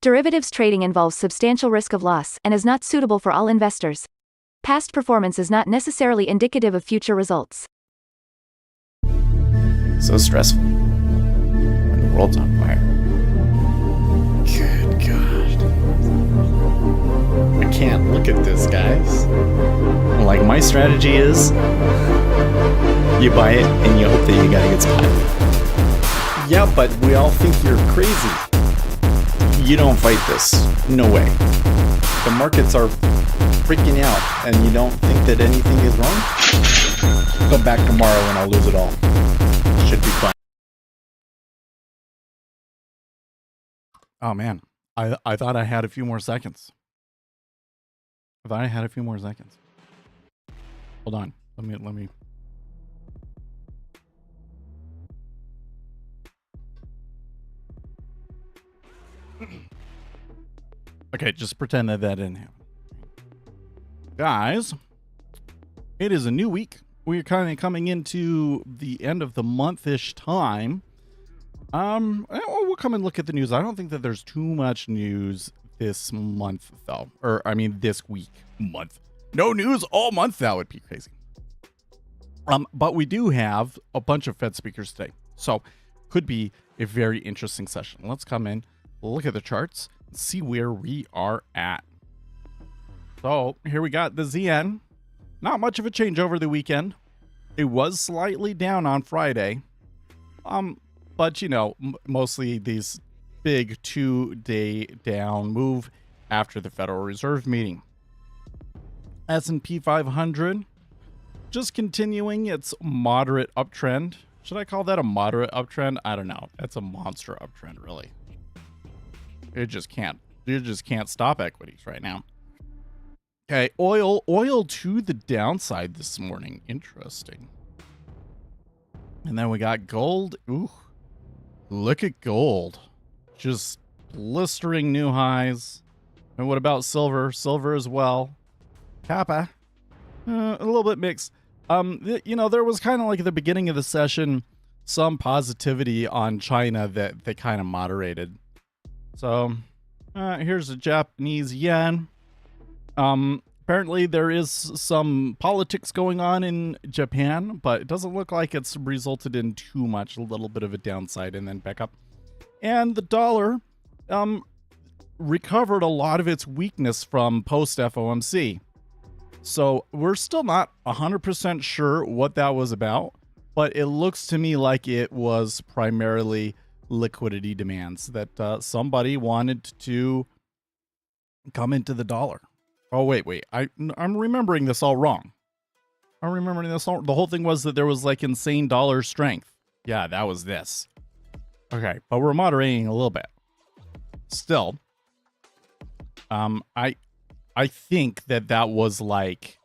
Derivatives trading involves substantial risk of loss and is not suitable for all investors. Past performance is not necessarily indicative of future results. So stressful when the world's on fire. Good God. I can't look at this, guys. Like, my strategy is you buy it and you hope that you got a good spot. Yeah, but we all think you're crazy. You don't fight this. No way. The markets are freaking out and you don't think that anything is wrong? Come back tomorrow and I'll lose it all. Should be fine. Oh man, I thought I had a few more seconds. Hold on. Let me. Okay, just pretend that didn't happen. Guys, it is a new week. We're kind of coming into the end of the month-ish time. We'll come and look at the news. I don't think that there's too much news this month, though. Or, I mean, this week. Month. No news all month. That would be crazy. But we do have a bunch of Fed speakers today. So, could be a very interesting session. Let's come in, look at the charts, and see where we are at. So, here we got the ZN. Not much of a change over the weekend. It was slightly down on Friday. But, you know, mostly these big 2-day down move after the Federal Reserve meeting. S&P 500 just continuing its moderate uptrend. Should I call that a moderate uptrend? I don't know. That's a monster uptrend, really. You just can't stop equities right now. Okay, oil to the downside this morning. Interesting. And then we got gold. Ooh, look at gold. Just blistering new highs. And what about silver? Silver as well. Kappa, a little bit mixed. You know, there was kind of like at the beginning of the session, some positivity on China that they kind of moderated. So here's the Japanese yen. Apparently there is some politics going on in Japan, but it doesn't look like it's resulted in too much, a little bit of a downside and then back up. And the dollar recovered a lot of its weakness from post FOMC. So we're still not 100% sure what that was about, but it looks to me like it was primarily liquidity demands that somebody wanted to come into the dollar. Oh, wait. I'm remembering this all wrong. The whole thing was that there was like insane dollar strength. Yeah, that was this. Okay, but we're moderating a little bit. Still, I think that was like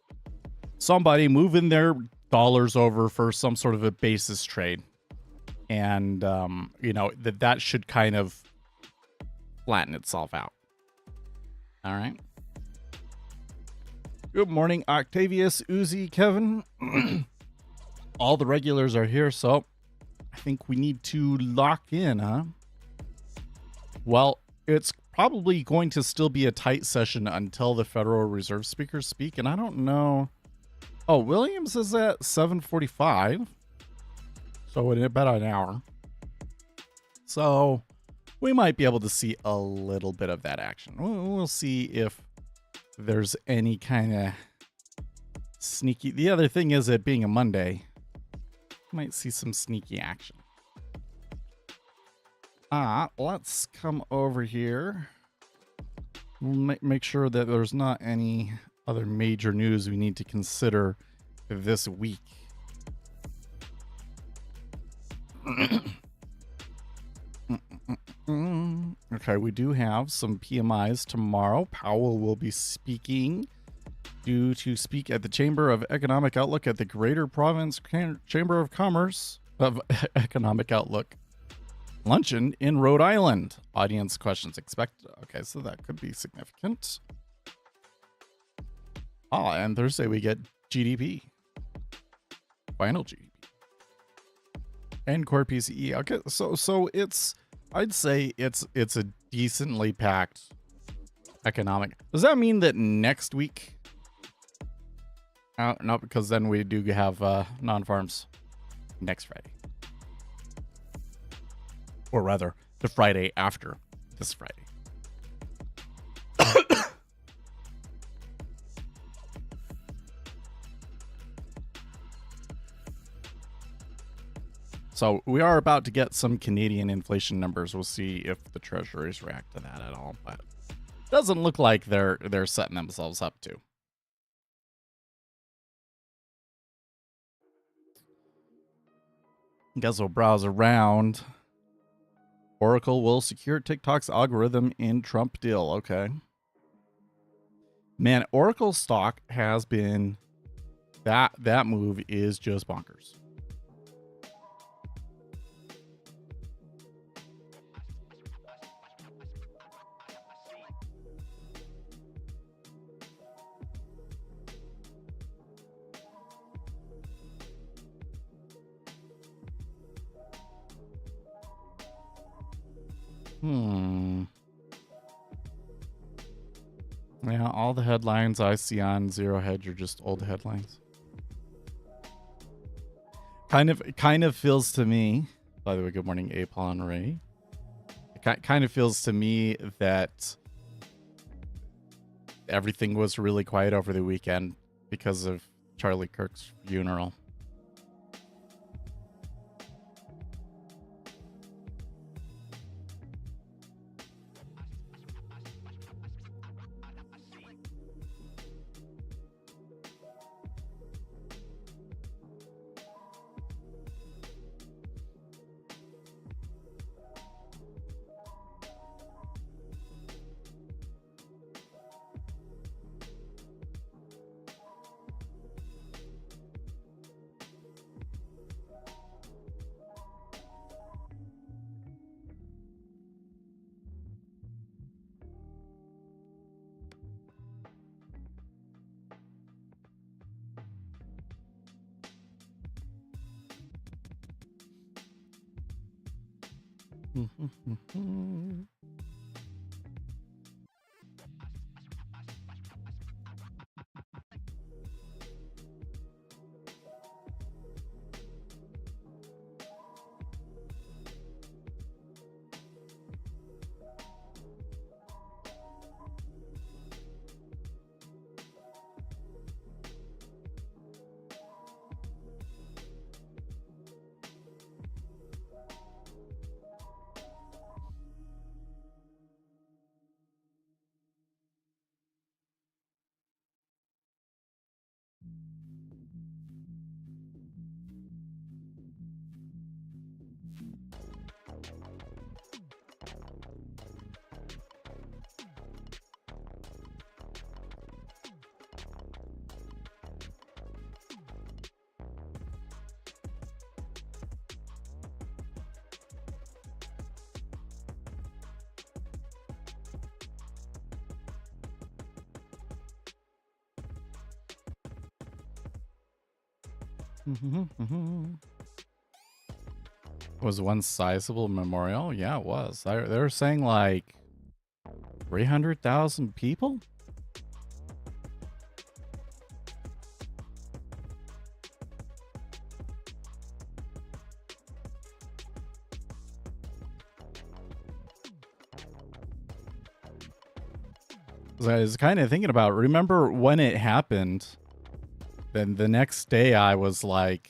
somebody moving their dollars over for some sort of a basis trade. And, you know, that should kind of flatten itself out. All right. Good morning, Octavius, Uzi, Kevin. All the regulars are here, so I think we need to lock in, huh? Well, it's probably going to still be a tight session until the Federal Reserve speakers speak, and I don't know. Oh, Williams is at 7:45, so in about an hour. So we might be able to see a little bit of that action. We'll see if there's any kind of sneaky. The other thing is, it being a Monday, might see some sneaky action. Let's come over here. We'll make sure that there's not any other major news we need to consider this week. Okay, we do have some PMIs tomorrow. Powell will be speaking, due to speak at the Chamber of Economic Outlook at the Greater Province Chamber of Commerce of Economic Outlook luncheon in Rhode Island. Audience questions expected. Okay, so that could be significant. And Thursday we get GDP. Final GDP. And core PCE. Okay, so it's, I'd say it's a decently packed economic. Does that mean that next week? No, because then we do have non-farms next Friday. Or rather, the Friday after this Friday. So we are about to get some Canadian inflation numbers. We'll see if the Treasuries react to that at all, but it doesn't look like they're setting themselves up to. Guess we'll browse around. Oracle will secure TikTok's algorithm in Trump deal. Okay. Man, Oracle stock has been that move is just bonkers. Yeah, all the headlines I see on Zero Hedge are just old headlines. Kind of feels to me, by the way, good morning, Apol and Ray. It kind of feels to me that everything was really quiet over the weekend because of Charlie Kirk's funeral. Was one sizable memorial? Yeah, it was. They were saying like 300,000 people? I was kind of thinking about, remember when it happened, then the next day I was like,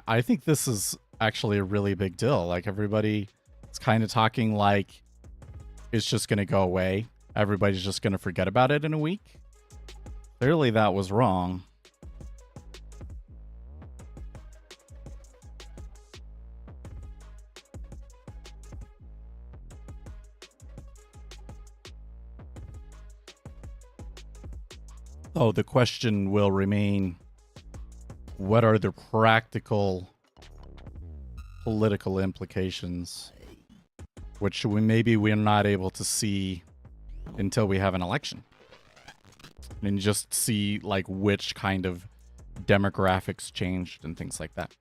I think this is actually a really big deal. Like everybody is kind of talking like it's just going to go away. Everybody's just going to forget about it in a week. Clearly that was wrong. Oh, the question will remain, what are the practical political implications, which we're not able to see until we have an election, and just see like which kind of demographics changed and things like that.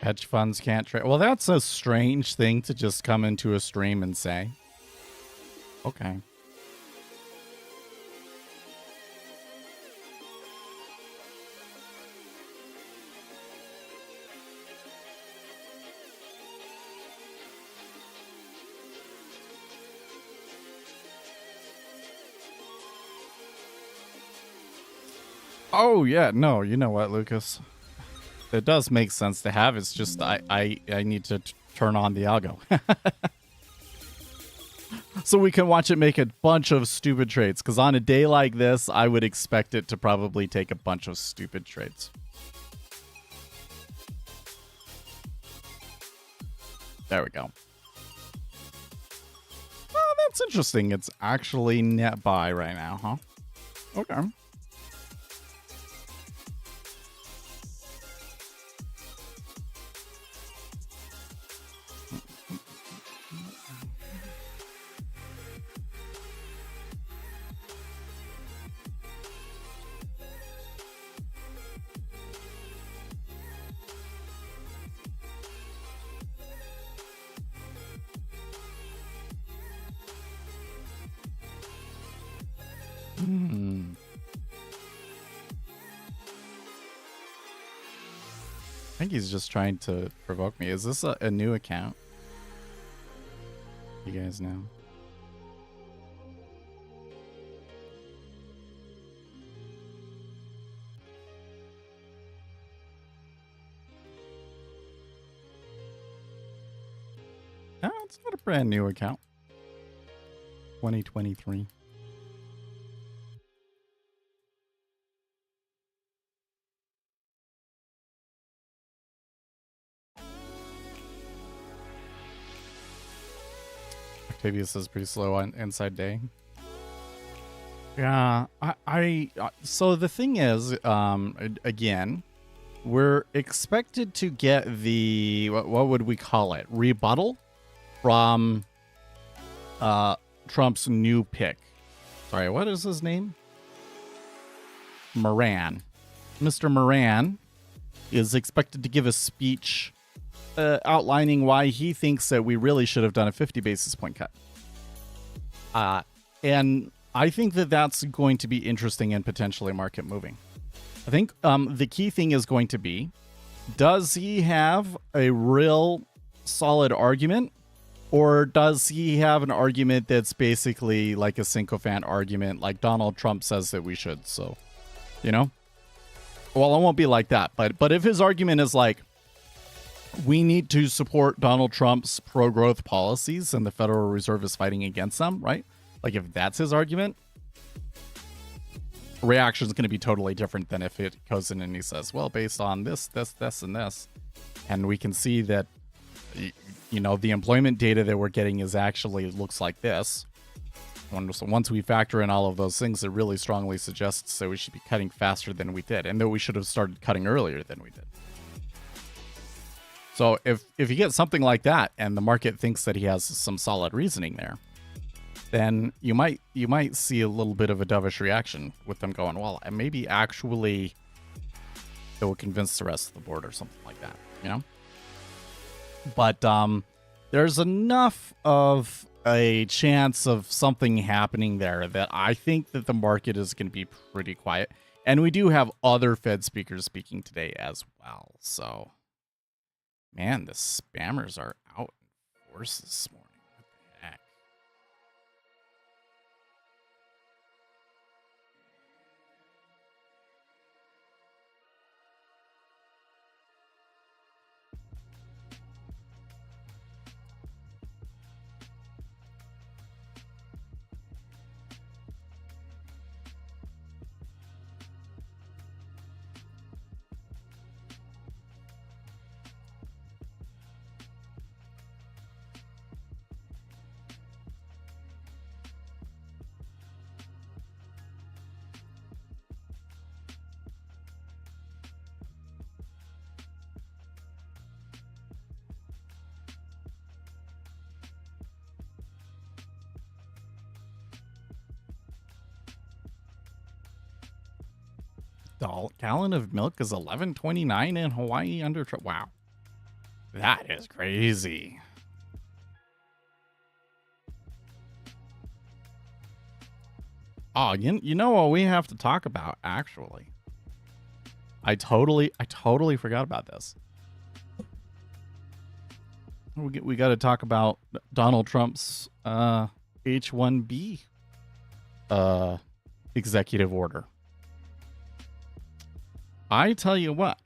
Hedge funds can't trade. Well, that's a strange thing to just come into a stream and say. Okay. Oh, yeah. No, you know what, Lucas? It does make sense to have. It's just I need to turn on the algo. So we can watch it make a bunch of stupid trades. Because on a day like this, I would expect it to probably take a bunch of stupid trades. There we go. Oh, that's interesting. It's actually net buy right now, huh? Okay. I think he's just trying to provoke me. Is this a new account? You guys know? No, it's not a brand new account. 2023. Octavius is pretty slow on inside day. Yeah, so the thing is, again, we're expected to get the, what would we call it? Rebuttal from Trump's new pick. Sorry, what is his name? Moran. Mr. Moran is expected to give a speech outlining why he thinks that we really should have done a 50 basis point cut. And I think that that's going to be interesting and potentially market moving. I think the key thing is going to be, does he have a real solid argument, or does he have an argument that's basically like a sycophant argument, like Donald Trump says that we should? So, you know, well, it won't be like that, but if his argument is like, we need to support Donald Trump's pro-growth policies and the Federal Reserve is fighting against them, right? Like, if that's his argument, reaction is going to be totally different than if it goes in and he says, well, based on this, and this. And we can see that, you know, the employment data that we're getting is actually looks like this. So once we factor in all of those things, it really strongly suggests that we should be cutting faster than we did, and that we should have started cutting earlier than we did. So if you get something like that and the market thinks that he has some solid reasoning there, then you might see a little bit of a dovish reaction with them going, well, maybe actually it will convince the rest of the board or something like that, you know? But there's enough of a chance of something happening there that I think that the market is going to be pretty quiet. And we do have other Fed speakers speaking today as well. So, man, the spammers are out in force this morning. What the heck? The gallon of milk is $11.29 in Hawaii under wow. That is crazy. Oh, you know what we have to talk about, actually. I totally forgot about this. We got to talk about Donald Trump's H-1B executive order. I tell you what,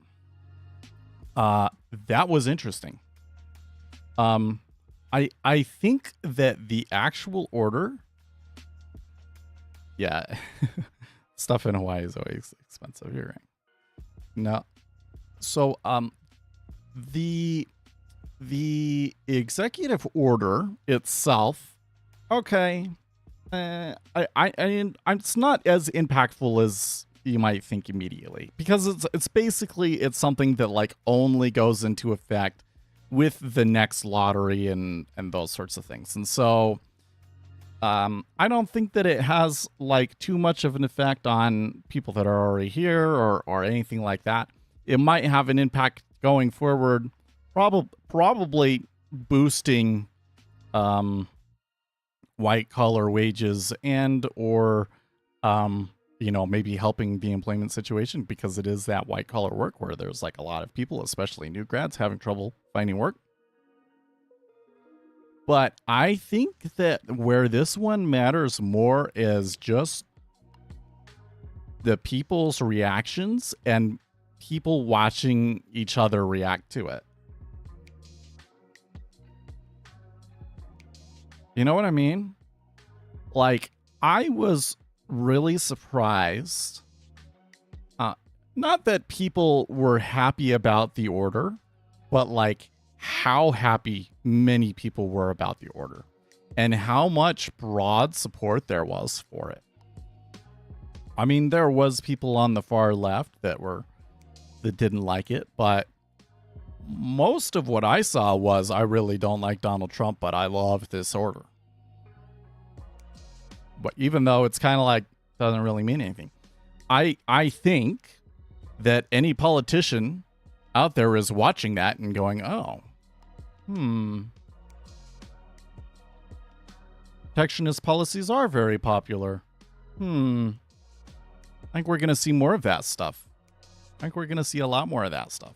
that was interesting. I think that the actual order, yeah, stuff in Hawaii is always expensive. You're right. No, so the executive order itself, okay, it's not as impactful as you might think immediately, because it's basically it's something that like only goes into effect with the next lottery and those sorts of things. And so I don't think that it has like too much of an effect on people that are already here or anything like that. It might have an impact going forward, probably boosting white collar wages and or maybe helping the employment situation, because it is that white collar work where there's like a lot of people, especially new grads, having trouble finding work. But I think that where this one matters more is just the people's reactions and people watching each other react to it. You know what I mean? Like, I was really surprised. Not that people were happy about the order, but like how happy many people were about the order and how much broad support there was for it. I mean, there was people on the far left that didn't like it, but most of what I saw was, I really don't like Donald Trump, but I love this order. But even though it's kind of like doesn't really mean anything, I think that any politician out there is watching that and going, oh, protectionist policies are very popular. I think we're going to see more of that stuff. I think we're going to see a lot more of that stuff.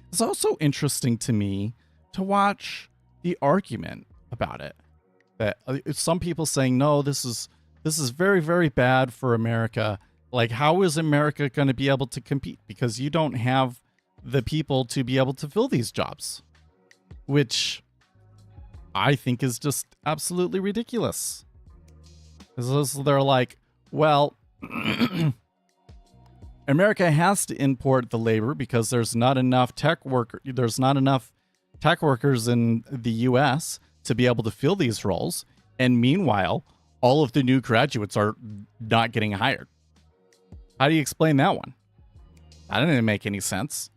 It's also interesting to me to watch the argument about it. That some people saying, no, this is very, very bad for America. Like, how is America going to be able to compete? Because you don't have the people to be able to fill these jobs, which I think is just absolutely ridiculous. They're like, well, America has to import the labor because there's not enough tech workers in the U.S. to be able to fill these roles. And meanwhile, all of the new graduates are not getting hired. How do you explain that one? That didn't make any sense.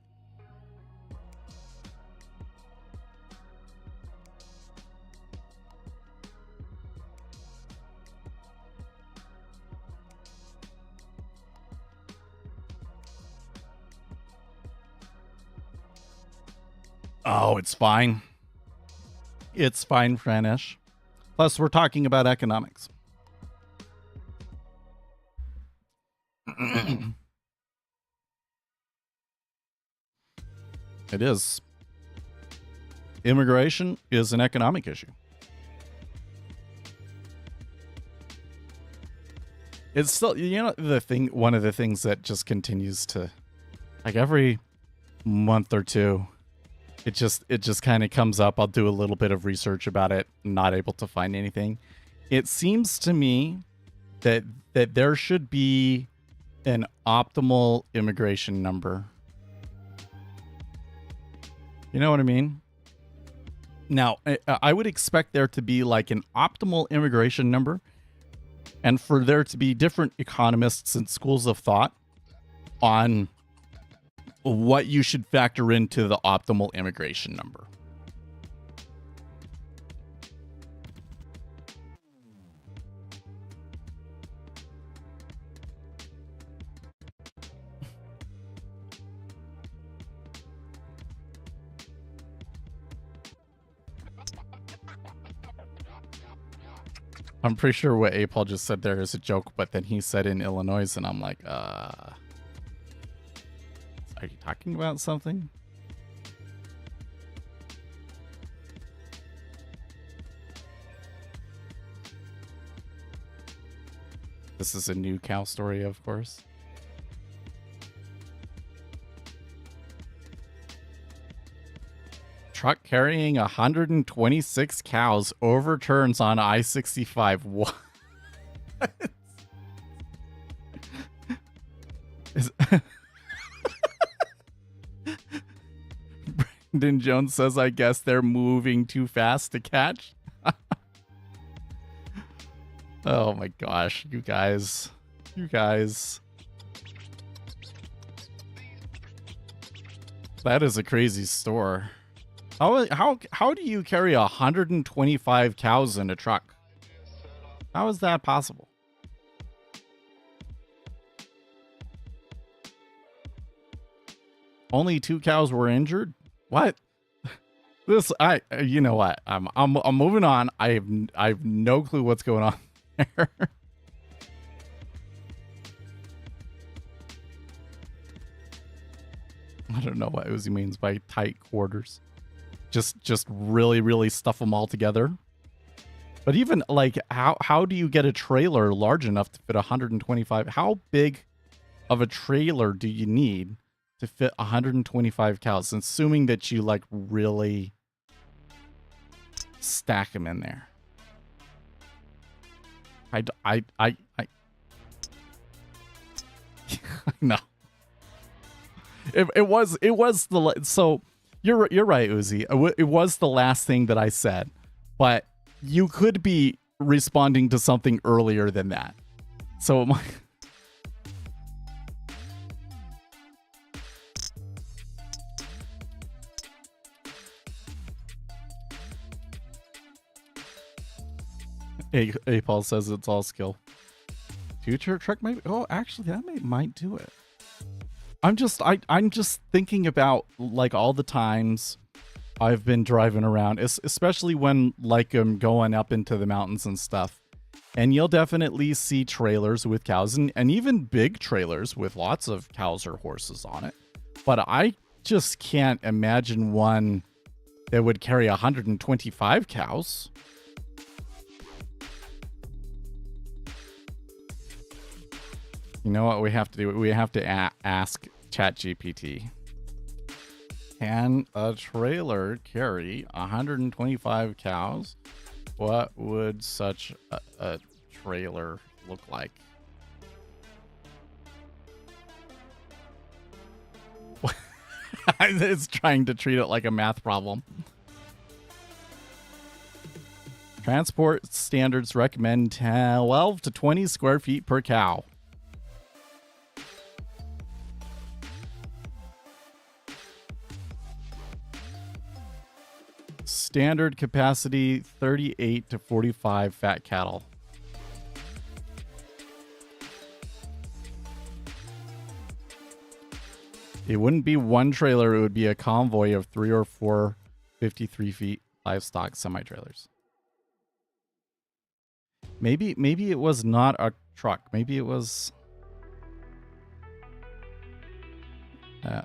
Oh, it's fine. It's fine, Franish. Plus, we're talking about economics. It is. Immigration is an economic issue. It's still, one of the things that just continues to, like, every month or two, it just kind of comes up. I'll do a little bit of research about it, not able to find anything. It seems to me that there should be an optimal immigration number. You know what I mean? Now, I would expect there to be like an optimal immigration number, and for there to be different economists and schools of thought on what you should factor into the optimal immigration number. I'm pretty sure what A. Paul just said there is a joke, but then he said in Illinois, and I'm like, are you talking about something? This is a new cow story, of course. Truck carrying 126 cows overturns on I-65. What? Brandon Jones says, I guess they're moving too fast to catch. Oh my gosh, you guys. That is a crazy store. How do you carry 125 cows in a truck? How is that possible? Only 2 cows were injured? What? You know what? I'm moving on. I have no clue what's going on there. I don't know what Uzi means by tight quarters. Just really, really stuff them all together. But even like, how do you get a trailer large enough to fit 125? How big of a trailer do you need to fit 125 cows? Assuming that you like really stack them in there. I no. It was the so. You're right, Uzi. It was the last thing that I said, but you could be responding to something earlier than that. So A. Paul says it's all skill. Future truck maybe. Oh, actually, that might do it. I'm just thinking about like all the times I've been driving around, especially when like I'm going up into the mountains and stuff. And you'll definitely see trailers with cows and even big trailers with lots of cows or horses on it. But I just can't imagine one that would carry 125 cows. You know what we have to do? We have to ask ChatGPT. Can a trailer carry 125 cows? What would such a trailer look like? It's trying to treat it like a math problem. Transport standards recommend 12 to 20 square feet per cow. Standard capacity 38 to 45 fat cattle. It wouldn't be one trailer, it would be a convoy of 3 or 4 53 feet livestock semi-trailers. Maybe it was not a truck. Maybe it was...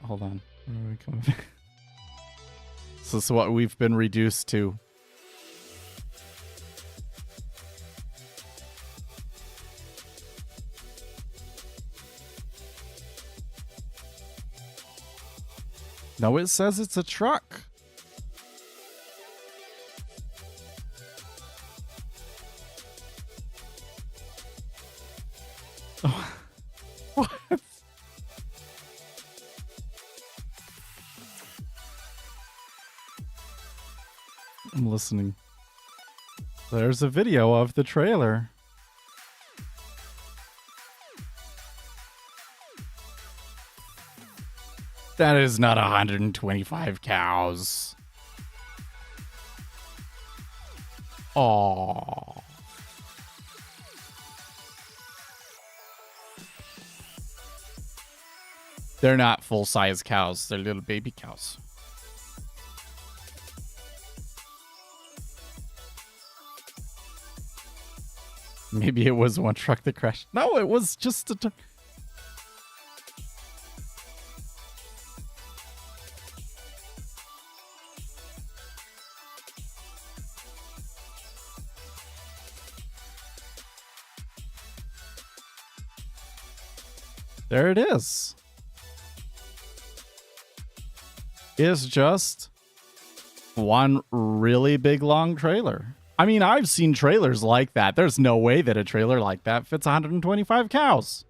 hold on. Where are we coming back? So this is what we've been reduced to. No, it says it's a truck. Oh, what? I'm listening. There's a video of the trailer. That is not 125 cows. Aww. They're not full-size cows. They're little baby cows. Maybe it was one truck that crashed. No, it was just a truck. There it is. It's just one really big long trailer. I mean, I've seen trailers like that. There's no way that a trailer like that fits 125 cows.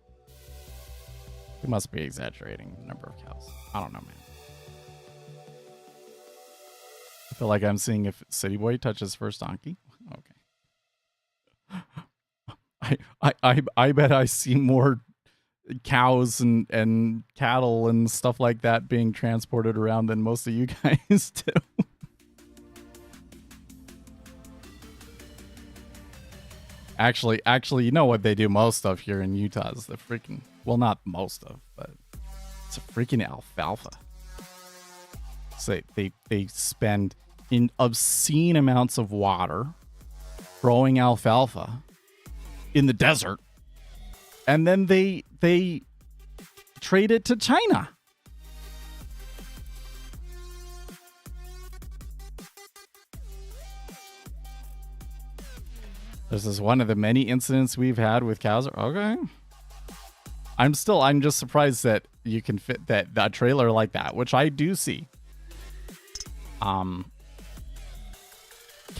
We must be exaggerating the number of cows. I don't know, man. I feel like I'm seeing if City Boy touches first donkey. Okay. I bet I see more cows and cattle and stuff like that being transported around than most of you guys do. Actually, you know what they do most of here in Utah is the freaking, well, not most of, but it's a freaking alfalfa. So they spend in obscene amounts of water growing alfalfa in the desert, and then they trade it to China. This is one of the many incidents we've had with cows. Okay. I'm just surprised that you can fit that trailer like that, which I do see. Can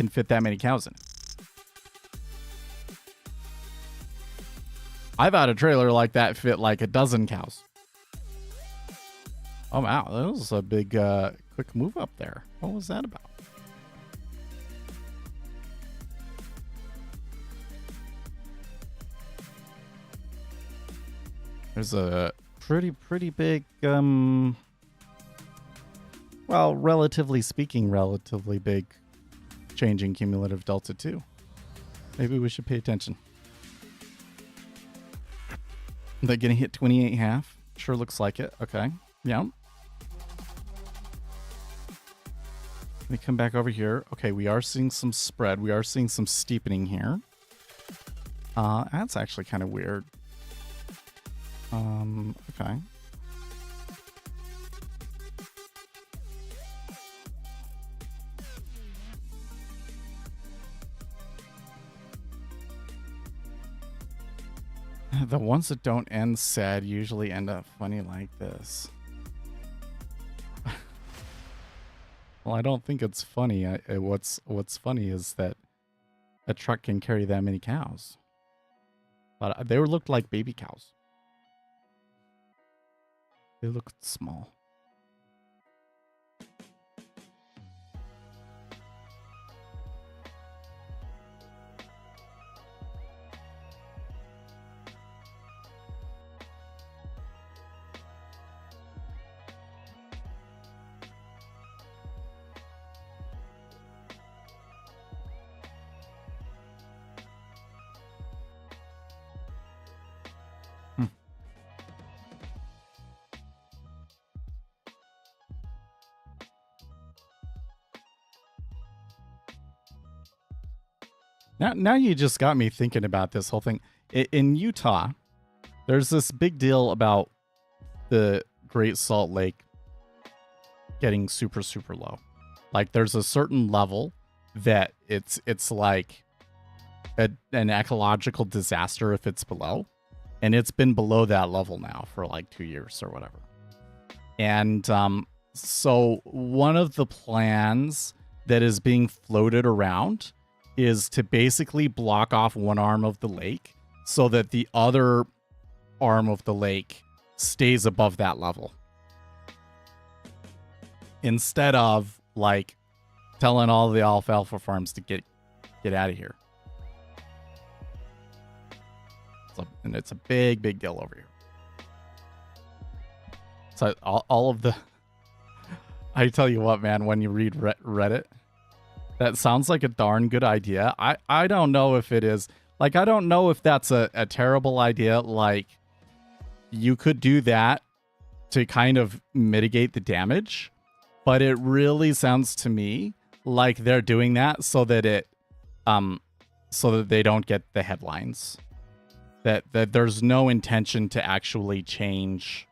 fit that many cows in it. I've had a trailer like that fit like a dozen cows. Oh wow, that was a big quick move up there. What was that about? There's a pretty big well, relatively speaking, relatively big change in cumulative delta 2. Maybe we should pay attention. They're gonna hit 28.5. Sure looks like it. Okay. Yeah. Let me come back over here. Okay, we are seeing some spread. We are seeing some steepening here. That's actually kind of weird. Okay. The ones that don't end sad usually end up funny like this. Well, I don't think it's funny. What's funny is that a truck can carry that many cows. But they looked like baby cows. They looked small. Now you just got me thinking about this whole thing. In Utah, there's this big deal about the Great Salt Lake getting super, super low. Like there's a certain level that it's like an ecological disaster if it's below. And it's been below that level now for like 2 years or whatever. And so one of the plans that is being floated around is to basically block off one arm of the lake so that the other arm of the lake stays above that level. Instead of like telling all the alfalfa farms to get out of here. And it's a big deal over here. So all of the, I tell you what, man, when you read Reddit, that sounds like a darn good idea. I don't know if it is. Like, I don't know if that's a terrible idea. Like, you could do that to kind of mitigate the damage. But it really sounds to me like they're doing that so that it so that they don't get the headlines. That there's no intention to actually change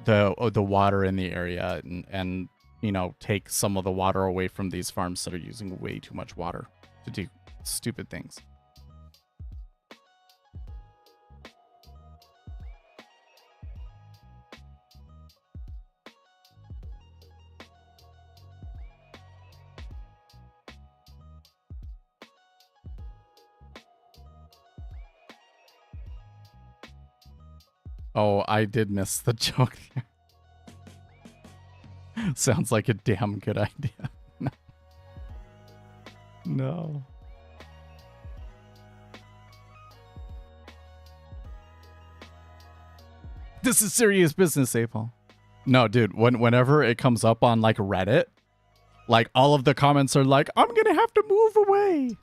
the water in the area and you know, take some of the water away from these farms that are using way too much water to do stupid things. Oh, I did miss the joke there. Sounds like a damn good idea. No. This is serious business, Apol. No, dude, whenever it comes up on like Reddit, like all of the comments are like, I'm gonna have to move away.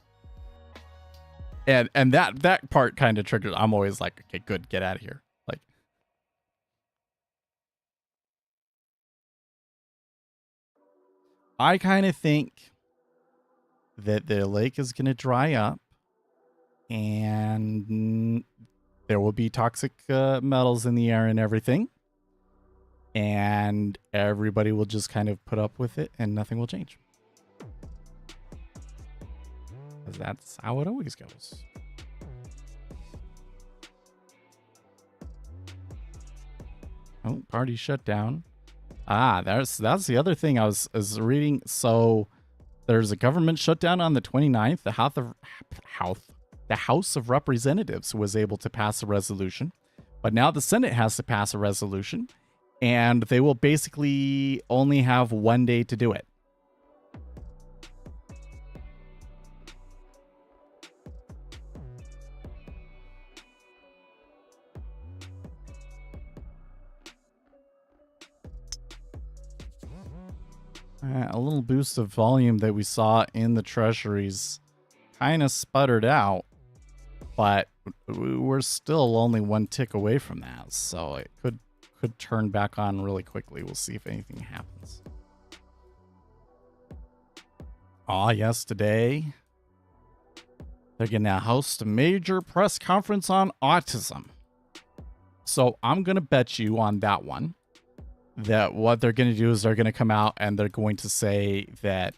And that part kind of triggers. I'm always like, okay, good, get out of here. Like, I kind of think that the lake is going to dry up and there will be toxic metals in the air and everything. And everybody will just kind of put up with it and nothing will change. Because that's how it always goes. Oh, party shut down. Ah, that's the other thing I was reading. So there's a government shutdown on the 29th. The House of Representatives was able to pass a resolution, but now the Senate has to pass a resolution, and they will basically only have 1 day to do it. A little boost of volume that we saw in the treasuries kind of sputtered out, but we're still only one tick away from that, so it could turn back on really quickly. We'll see if anything happens. Ah, yes, today they're going to host a major press conference on autism. So I'm going to bet you on that one that what they're going to do is they're going to come out and they're going to say that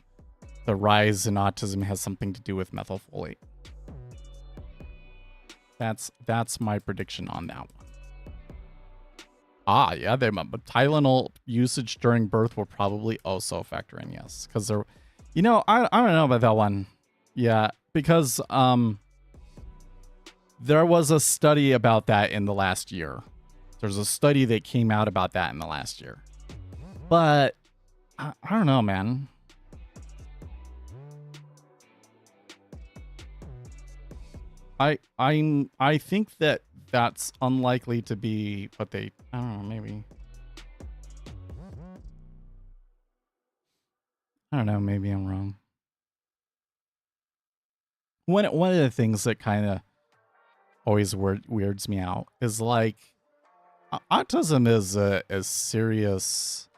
the rise in autism has something to do with methylfolate. That's my prediction on that one. Ah, yeah, Tylenol usage during birth will probably also factor in, yes, because they're, you know, I don't know about that one. Yeah, because there was a study about that in the last year. There's a study that came out about that in the last year. But I don't know, man. I think that that's unlikely to be what they, I don't know, maybe. I don't know, maybe I'm wrong. One of the things that kind of always weirds me out is like, autism is a serious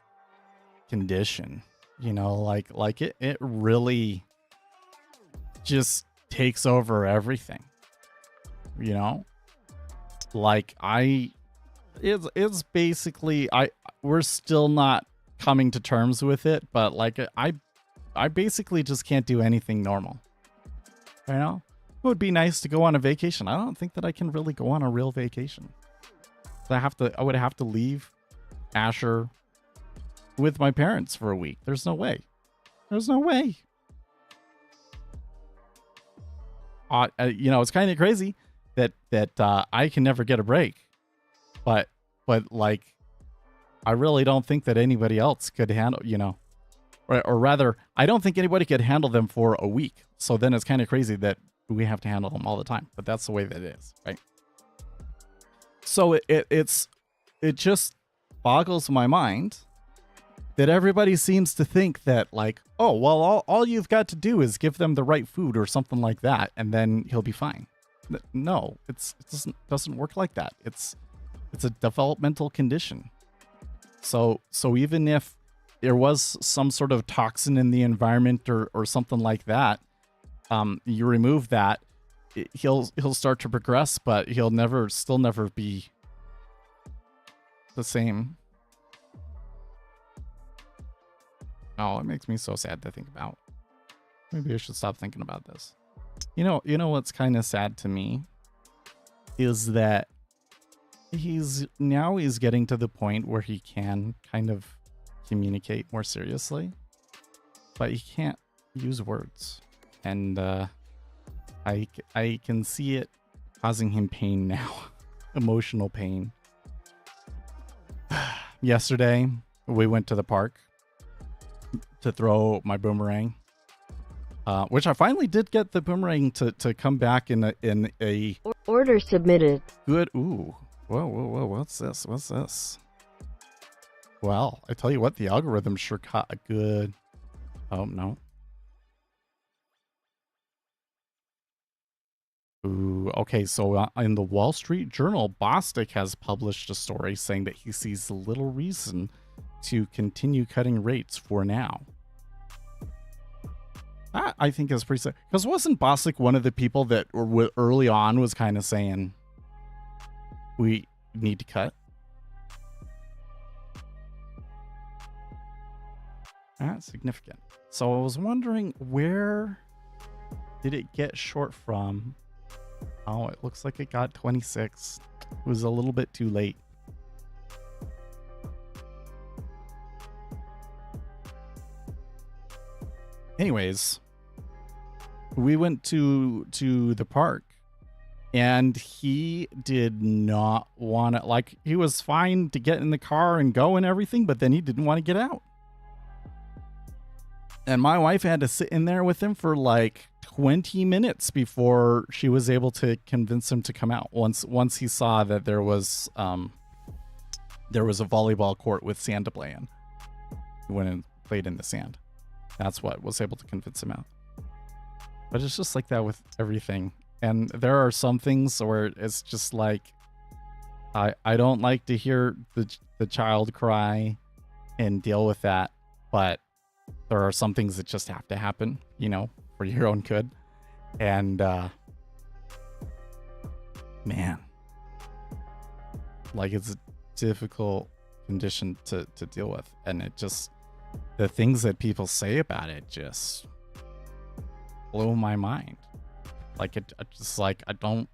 condition, you know, like it really just takes over everything, you know, like it's basically, we're still not coming to terms with it, but like I basically just can't do anything normal, you know. It would be nice to go on a vacation. I don't think that I can really go on a real vacation. I would have to leave Asher with my parents for a week. There's no way. There's no way. You know, it's kind of crazy that I can never get a break, but like, I really don't think that anybody else could handle, you know, or rather, I don't think anybody could handle them for a week. So then it's kind of crazy that we have to handle them all the time, but that's the way that it is, right? So it just boggles my mind that everybody seems to think that like, oh, well, all you've got to do is give them the right food or something like that, and then he'll be fine. No, it doesn't work like that. It's a developmental condition. So even if there was some sort of toxin in the environment or something like that, you remove that, he'll start to progress, but he'll still never be the same. Oh, it makes me so sad to think about. Maybe I should stop thinking about this. You know what's kind of sad to me is that he's getting to the point where he can kind of communicate more seriously, but he can't use words, and I can see it causing him pain now, emotional pain. Yesterday, we went to the park to throw my boomerang, which I finally did get the boomerang to come back in a order submitted. Good. Ooh. Whoa. What's this? Well, I tell you what, the algorithm sure caught a good... Oh, no. Ooh, okay, so in the Wall Street Journal, Bostic has published a story saying that he sees little reason to continue cutting rates for now. That, I think, is pretty sad. Because wasn't Bostic one of the people that early on was kind of saying, we need to cut? That's significant. So I was wondering, where did it get short from? Oh, it looks like it got 26. It was a little bit too late. Anyways, we went to the park, and he did not want to, like, he was fine to get in the car and go and everything, but then he didn't want to get out. And my wife had to sit in there with him for like 20 minutes before she was able to convince him to come out. Once he saw that there was a volleyball court with sand to play in. He went and played in the sand. That's what was able to convince him out. But it's just like that with everything. And there are some things where it's just like, I don't like to hear the child cry and deal with that, but there are some things that just have to happen, you know, for your own good. And man, like, it's a difficult condition to deal with, and it just, the things that people say about it just blow my mind. Like, it just, like, I don't,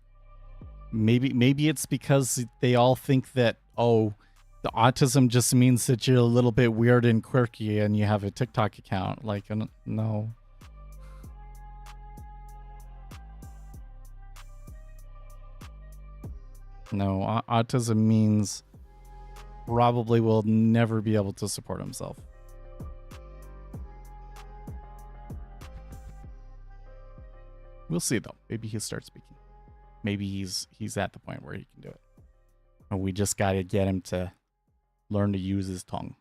maybe it's because they all think that, oh, the autism just means that you're a little bit weird and quirky and you have a TikTok account. Like, no. No, autism means probably will never be able to support himself. We'll see, though. Maybe he'll start speaking. Maybe he's at the point where he can do it. And we just got to get him to learn to use his tongue.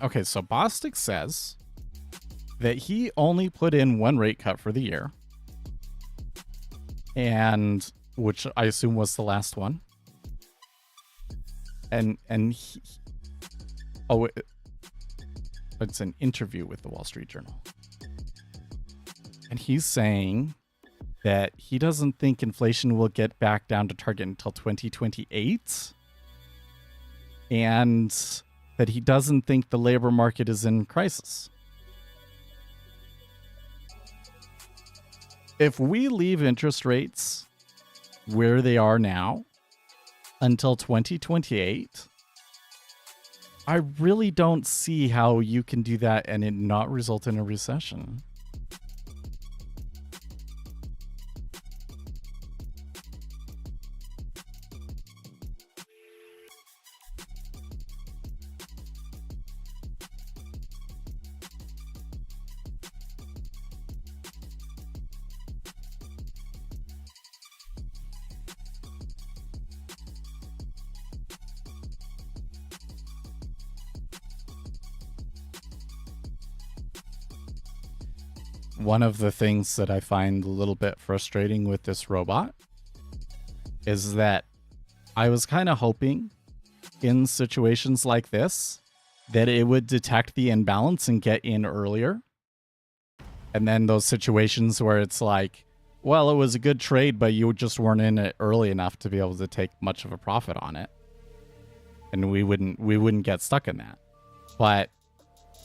Okay, so Bostic says that he only put in one rate cut for the year, and which I assume was the last one. And it's an interview with the Wall Street Journal. And he's saying that he doesn't think inflation will get back down to target until 2028. And that he doesn't think the labor market is in crisis. If we leave interest rates where they are now until 2028, I really don't see how you can do that and it not result in a recession. one of the things that I find a little bit frustrating with this robot is that I was kind of hoping in situations like this that it would detect the imbalance and get in earlier. And then those situations where it's like, well, it was a good trade, but you just weren't in it early enough to be able to take much of a profit on it. And we wouldn't get stuck in that. But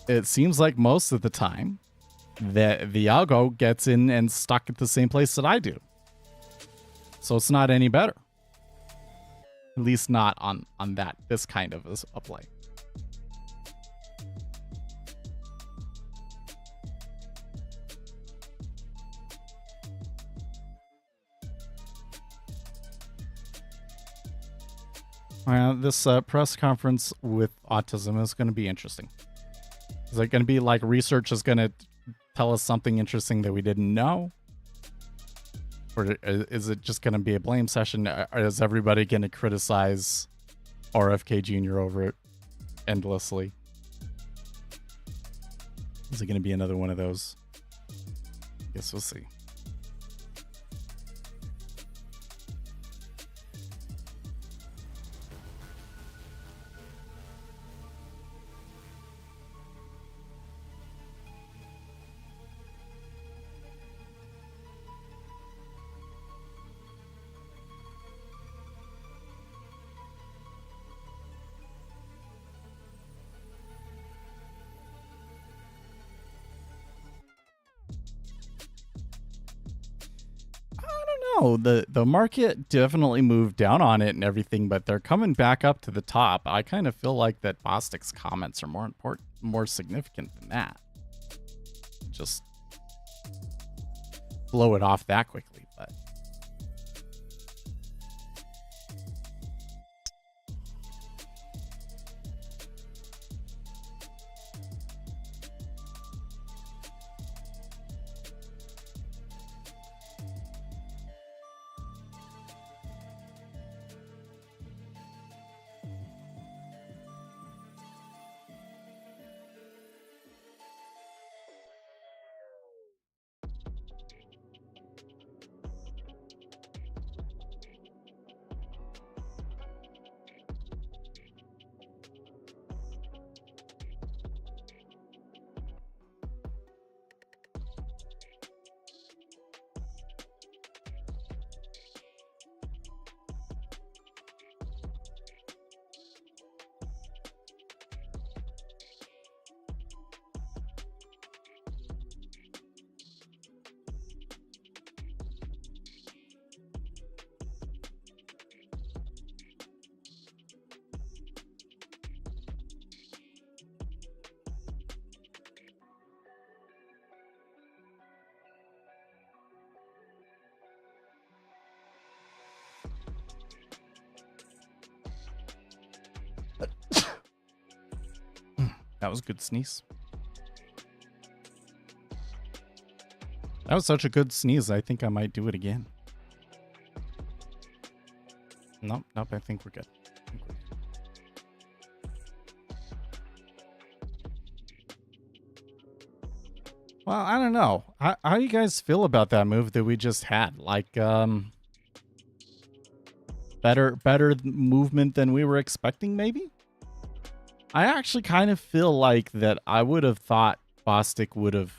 it seems like most of the time that the algo gets in and stuck at the same place that I do. So it's not any better. At least not on this kind of a play. This press conference with autism is going to be interesting. Is it going to be like research is going to tell us something interesting that we didn't know? Or is it just going to be a blame session? Or is everybody going to criticize RFK Jr. over it endlessly? Is it going to be another one of those? Guess we'll see. The market definitely moved down on it and everything, but they're coming back up to the top. I kind of feel like that Bostic's comments are more important, more significant than that. Just blow it off that quickly, but that was a good sneeze. That was such a good sneeze. I think I might do it again. Nope, I think we're good. Well, I don't know. How do you guys feel about that move that we just had? Like, better movement than we were expecting, maybe? I actually kind of feel like that I would have thought Bostic would have...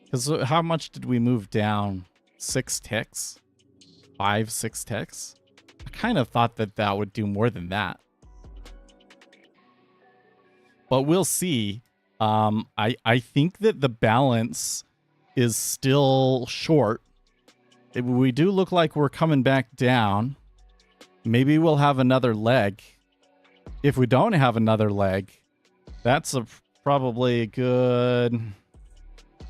Because how much did we move down? 6 ticks? 5, 6 ticks? I kind of thought that that would do more than that. But we'll see. I think that the balance is still short. We do look like we're coming back down. Maybe we'll have another leg. If we don't have another leg, that's probably a good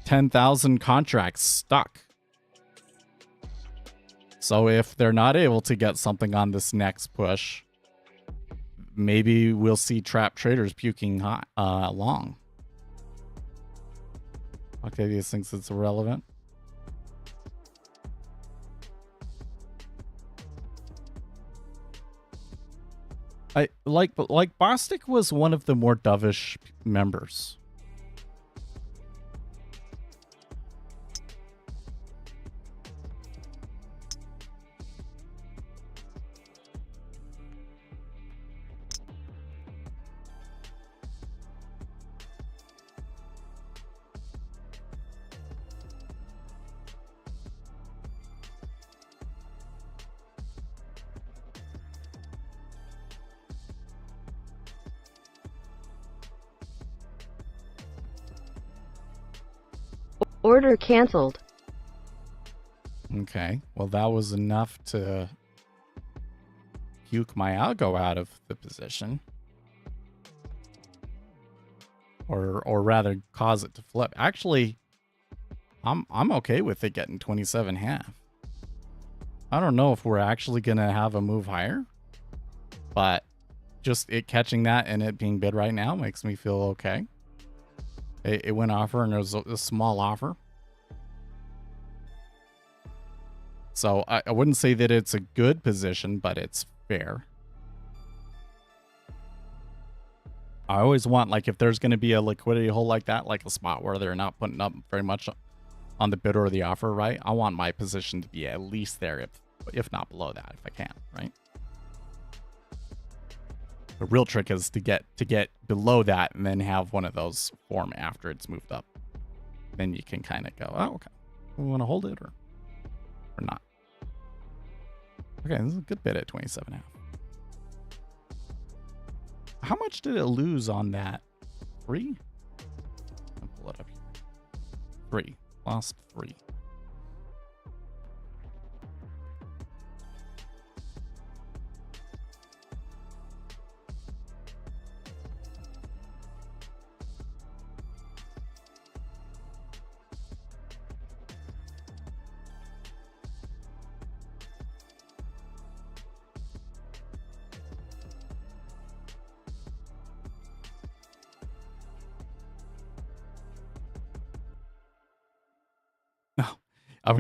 10,000 contracts stuck. So if they're not able to get something on this next push, maybe we'll see trap traders puking long. Octavius thinks it's irrelevant. I like Bostic was one of the more dovish members. Order canceled. Okay, well that was enough to puke my algo out of the position. Or rather cause it to flip. Actually, I'm okay with it getting 27.5. I don't know if we're actually gonna have a move higher, but just it catching that and it being bid right now makes me feel okay. It went offer and it was a small offer. So I wouldn't say that it's a good position, but it's fair. I always want, like, if there's going to be a liquidity hole like that, like a spot where they're not putting up very much on the bid or the offer, right? I want my position to be at least there, if not below that, if I can, right? The real trick is to get below that and then have one of those form after it's moved up. Then you can kind of go, oh, okay, we want to hold it or not. Okay, this is a good bid at 27.5. How much did it lose on that? 3? I'll pull it up here. 3. Lost 3.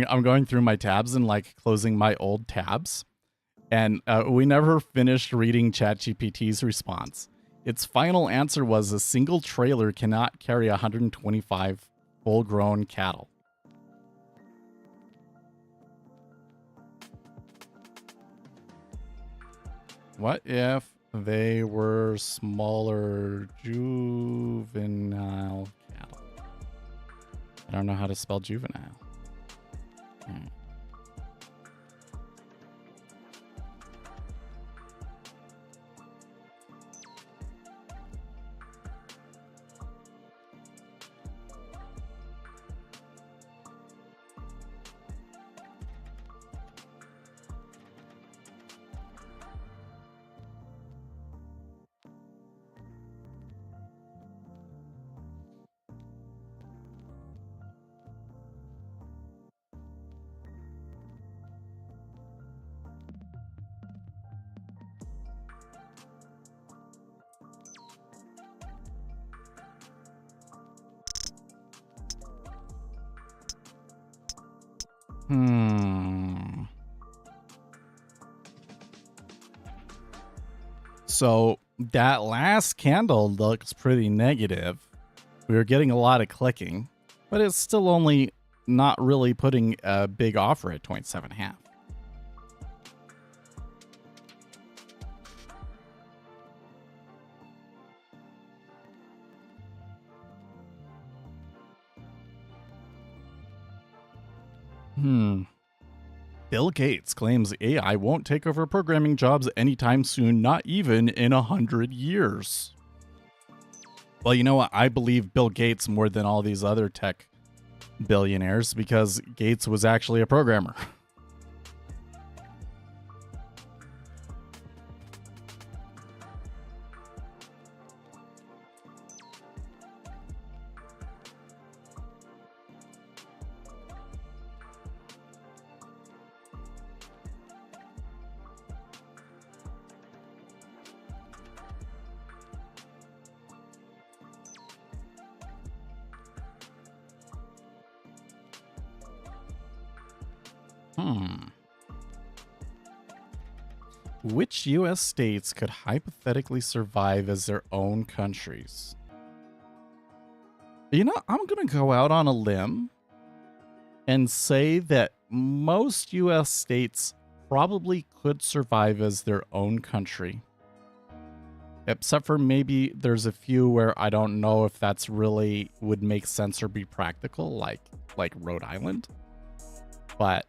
I'm going through my tabs and like closing my old tabs. And we never finished reading ChatGPT's response. Its final answer was a single trailer cannot carry 125 full-grown cattle. What if they were smaller juvenile cattle? I don't know how to spell juvenile. So that last candle looks pretty negative. We were getting a lot of clicking, but it's still only not really putting a big offer at 27.5. Bill Gates claims AI won't take over programming jobs anytime soon, not even in 100 years. Well, you know what? I believe Bill Gates more than all these other tech billionaires because Gates was actually a programmer. Which U.S. states could hypothetically survive as their own countries? You know, I'm going to go out on a limb and say that most U.S. states probably could survive as their own country. Except for maybe there's a few where I don't know if that's really would make sense or be practical, like Rhode Island. But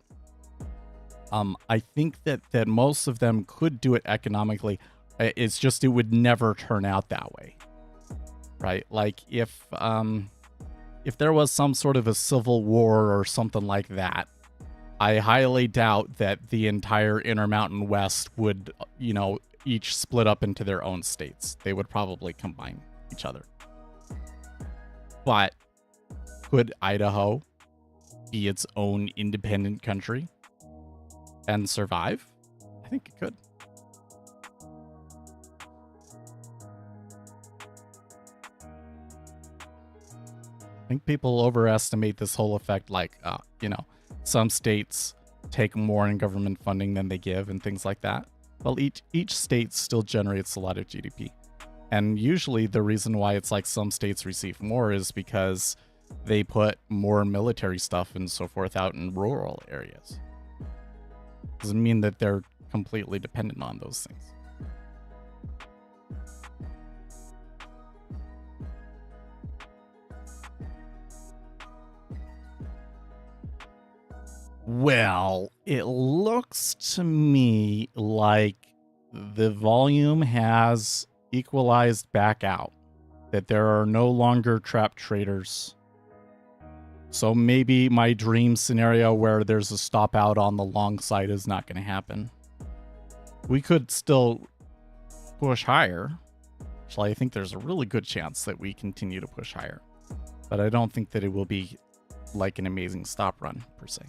I think that most of them could do it economically. It's just it would never turn out that way, right? Like if if there was some sort of a civil war or something like that, I highly doubt that the entire Intermountain West would, each split up into their own states. They would probably combine each other. But could Idaho be its own independent country and survive? I think it could. I think people overestimate this whole effect, like, some states take more in government funding than they give and things like that. Well, each state still generates a lot of GDP. And usually the reason why it's like some states receive more is because they put more military stuff and so forth out in rural areas. Doesn't mean that they're completely dependent on those things. Well, it looks to me like the volume has equalized back out, that there are no longer trapped traders. So maybe my dream scenario where there's a stop out on the long side is not going to happen. We could still push higher. Actually, I think there's a really good chance that we continue to push higher. But I don't think that it will be like an amazing stop run per se.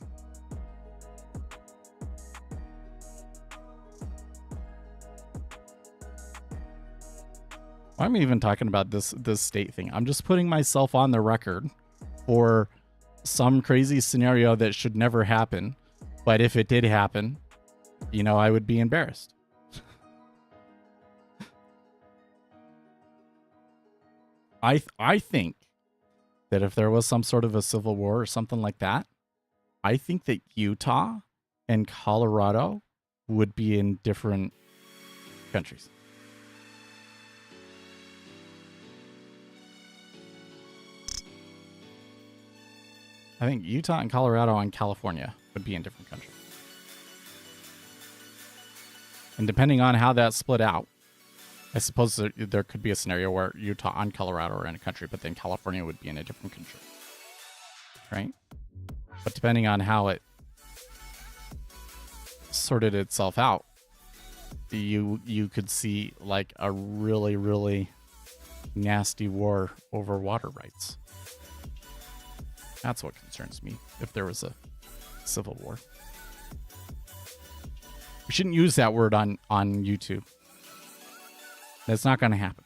I'm even talking about this state thing. I'm just putting myself on the record for some crazy scenario that should never happen. But if it did happen, I would be embarrassed. I think that if there was some sort of a civil war or something like that, I think that Utah and Colorado would be in different countries. I think Utah and Colorado and California would be in different countries. And depending on how that split out, I suppose there could be a scenario where Utah and Colorado are in a country, but then California would be in a different country. Right? But depending on how it sorted itself out, you could see like a really, really nasty war over water rights. That's what concerns me, if there was a civil war. We shouldn't use that word on YouTube. That's not going to happen.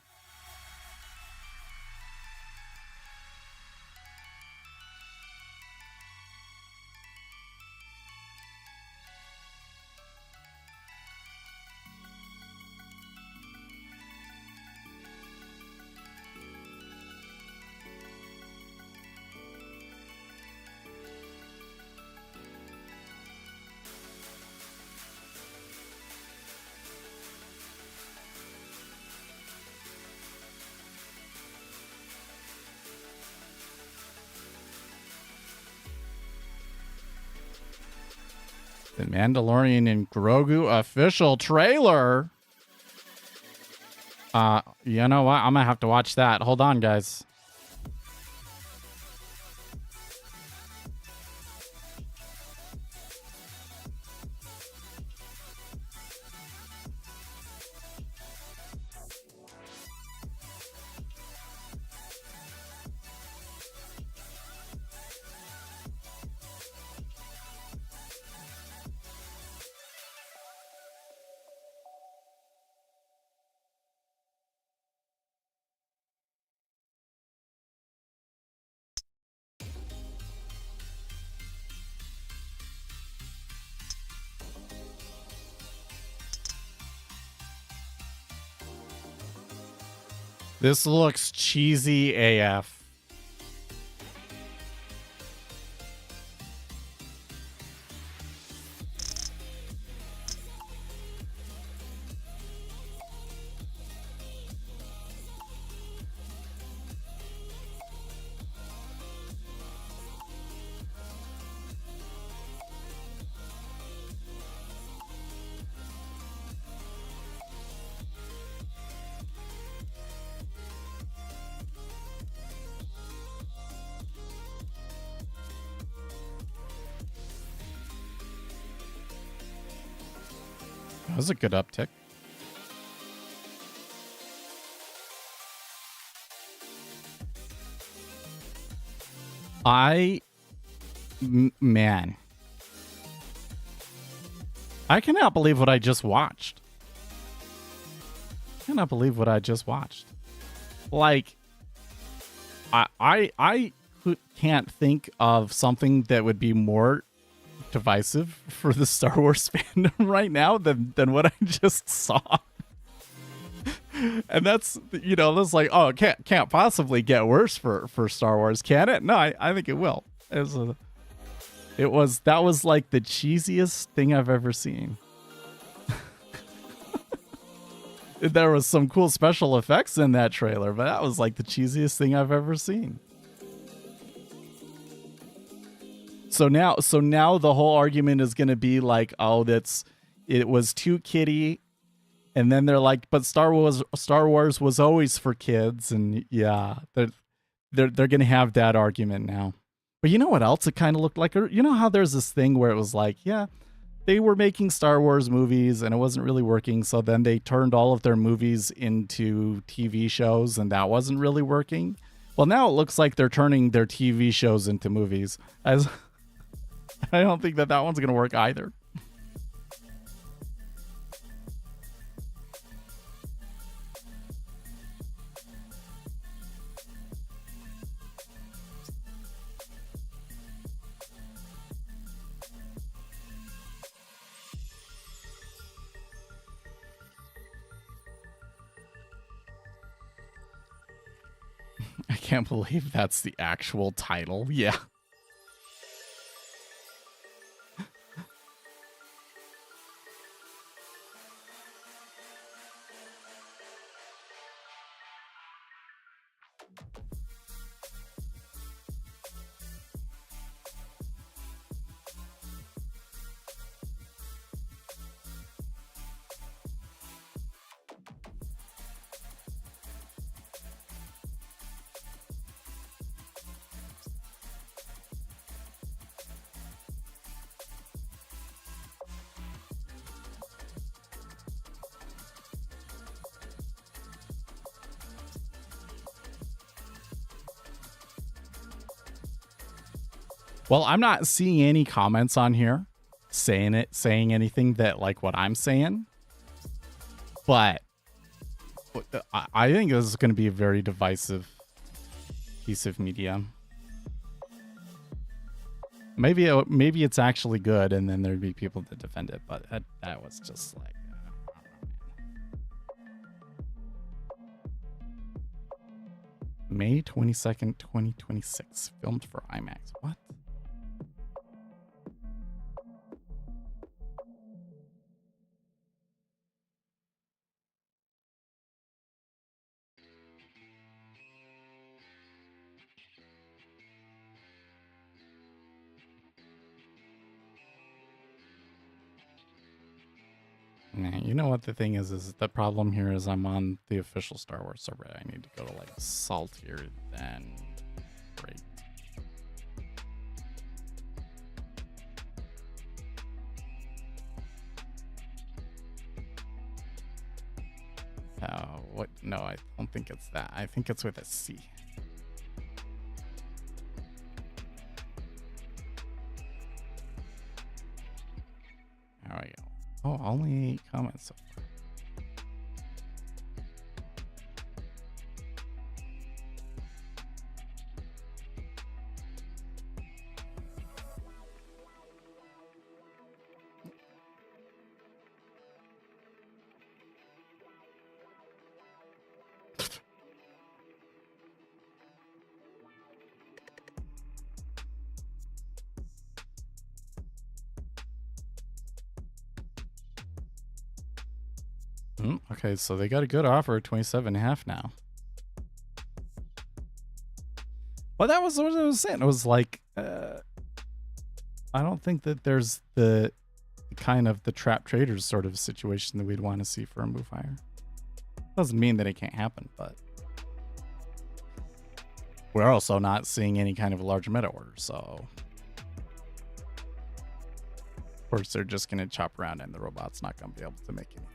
The Mandalorian and Grogu official trailer. You know what? I'm gonna have to watch that. Hold on, guys. This looks cheesy AF. That was a good uptick. Man, I cannot believe what I just watched. Cannot believe what I just watched. Like, I can't think of something that would be more divisive for the Star Wars fandom right now than what I just saw. And that's, you know, that's like, oh, it can't possibly get worse for Star Wars, can it? No, I think it will. That was like the cheesiest thing I've ever seen. There was some cool special effects in that trailer, but that was like the cheesiest thing I've ever seen. So now the whole argument is going to be like, oh, it was too kiddie, and then they're like, but Star Wars was always for kids, and yeah, they're going to have that argument now. But you know what else it kind of looked like? You know how there's this thing where it was like, yeah, they were making Star Wars movies and it wasn't really working, so then they turned all of their movies into TV shows, and that wasn't really working. Well, now it looks like they're turning their TV shows into movies. As I don't think that one's going to work either. I can't believe that's the actual title. Yeah. Well, I'm not seeing any comments on here saying anything that like what I'm saying, but I think this is going to be a very divisive piece of media. Maybe it's actually good, and then there'd be people that defend it, but that was just like, May 22nd, 2026, filmed for IMAX. What? Man, you know what the thing is the problem here is I'm on the official Star Wars server. I need to go to like saltier than great. What? No, I don't think it's that. I think it's with a C. There we go. Oh, only 8 comments so far. Okay, so they got a good offer at 27.5 now. Well, that was what I was saying. It was like, I don't think that there's the kind of the trap traders sort of situation that we'd want to see for a move higher. Doesn't mean that it can't happen, but we're also not seeing any kind of a large meta order, so course, they're just going to chop around and the robot's not going to be able to make anything.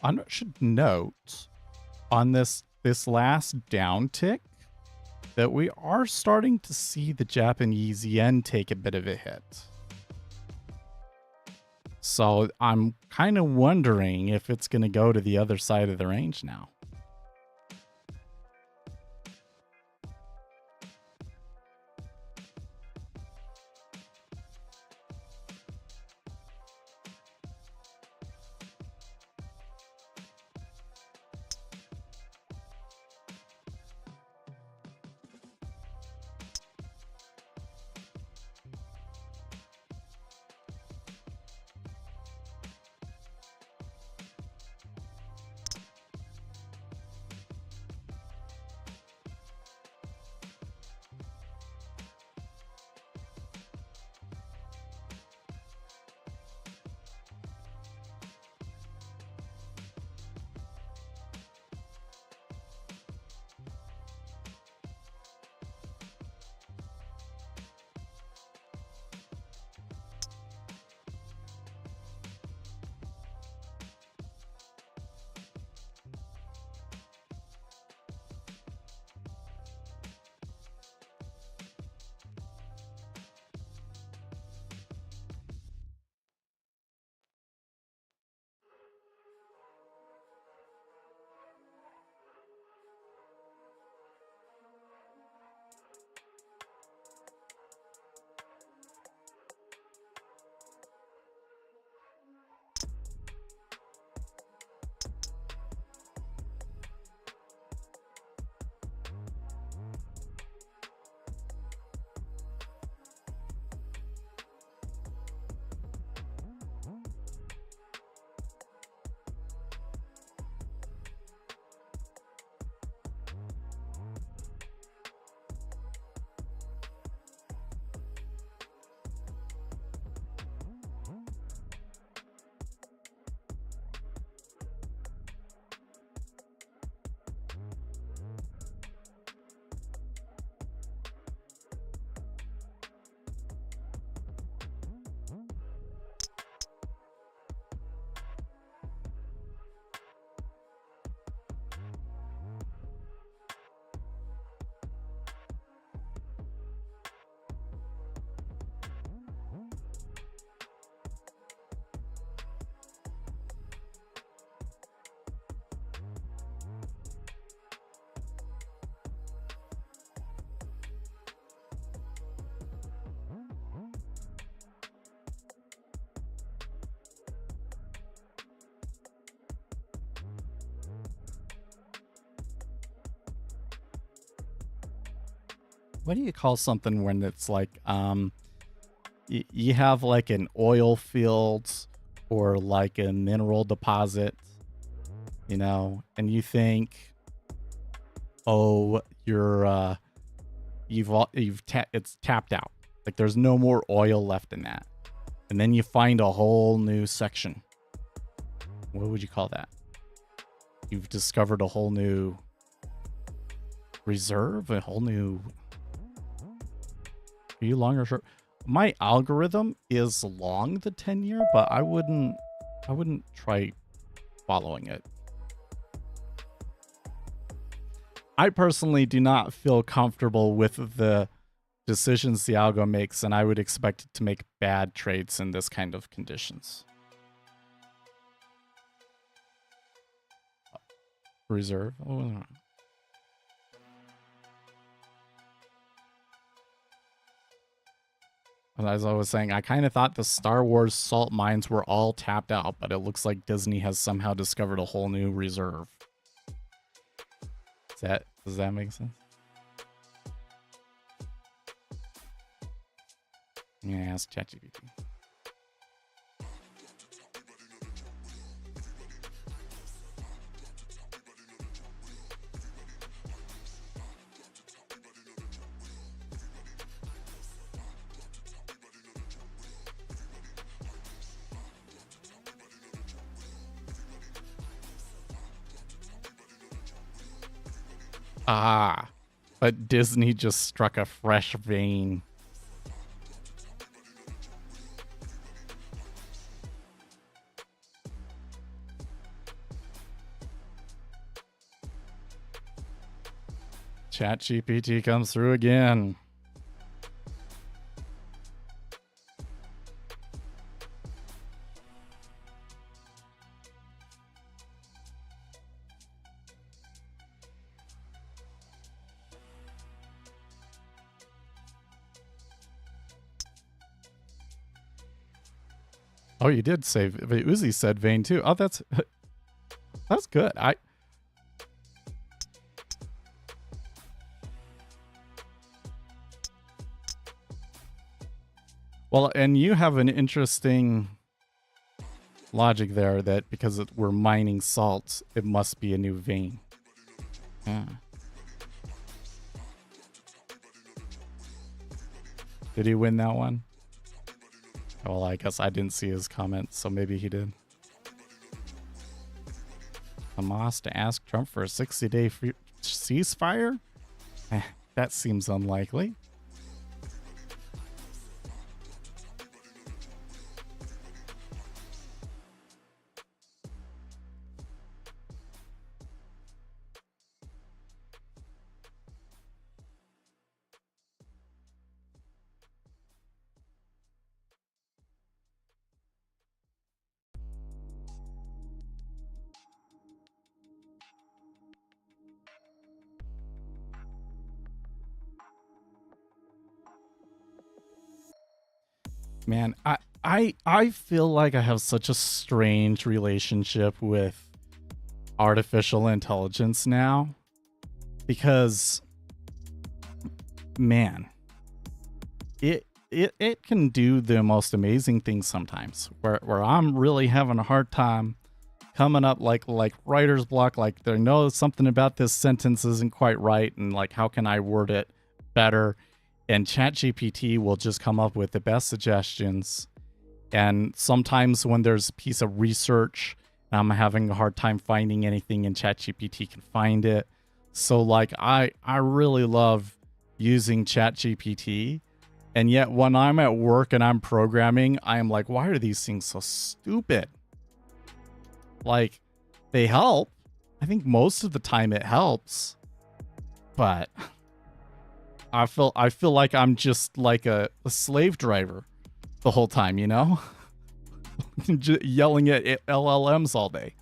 I should note on this last downtick that we are starting to see the Japanese yen take a bit of a hit. So I'm kind of wondering if it's going to go to the other side of the range now. What do you call something when it's like you have like an oil field or like a mineral deposit, you know, and you think, oh, it's tapped out, like there's no more oil left in that, and then you find a whole new section. What would you call that? You've discovered a whole new reserve, a whole new. Are you long or short? My algorithm is long the 10-year, but I wouldn't try following it. I personally do not feel comfortable with the decisions the algo makes, and I would expect it to make bad trades in this kind of conditions. Reserve. Oh, no. As I was saying, I kind of thought the Star Wars salt mines were all tapped out, but it looks like Disney has somehow discovered a whole new reserve. Does that make sense? Yeah, ask ChatGPT. Ah, but Disney just struck a fresh vein. ChatGPT comes through again. Oh, you did say Uzi said vein too. Oh, that's good. Well, and you have an interesting logic there that because we're mining salt, it must be a new vein. Yeah. Did he win that one? Well, I guess I didn't see his comment, so maybe he did. Hamas to ask Trump for a 60-day ceasefire? That seems unlikely. Man, I feel like I have such a strange relationship with artificial intelligence now, because man, it can do the most amazing things sometimes where I'm really having a hard time coming up like writer's block, like there knows something about this sentence isn't quite right, and like how can I word it better? And ChatGPT will just come up with the best suggestions. And sometimes when there's a piece of research and I'm having a hard time finding anything, and ChatGPT can find it. So like I really love using ChatGPT. And yet when I'm at work and I'm programming, I am like, why are these things so stupid? Like, they help. I think most of the time it helps. But I feel like I'm just like a slave driver the whole time, you know? Yelling at LLMs all day.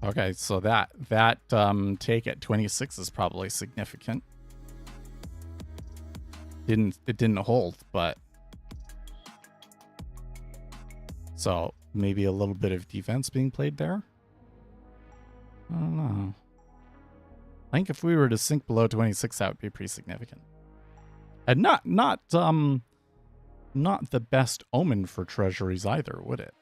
Okay, so that take at 26 is probably significant. It didn't hold, but so maybe a little bit of defense being played there. I don't know. I think if we were to sink below 26, that would be pretty significant, and not the best omen for treasuries either, would it?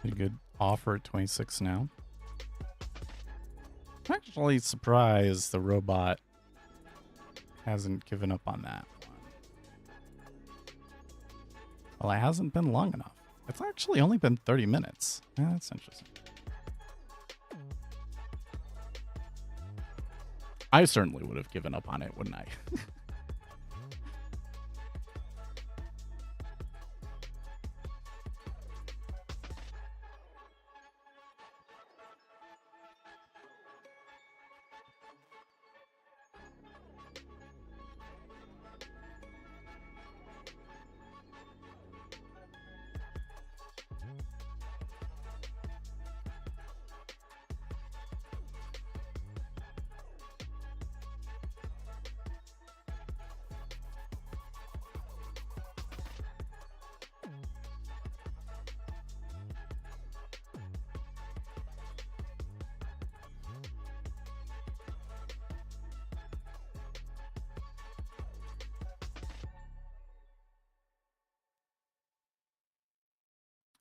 A good offer at 26 now. I'm actually surprised the robot hasn't given up on that one. Well, it hasn't been long enough. It's actually only been 30 minutes. Yeah, that's interesting. I certainly would have given up on it, wouldn't I?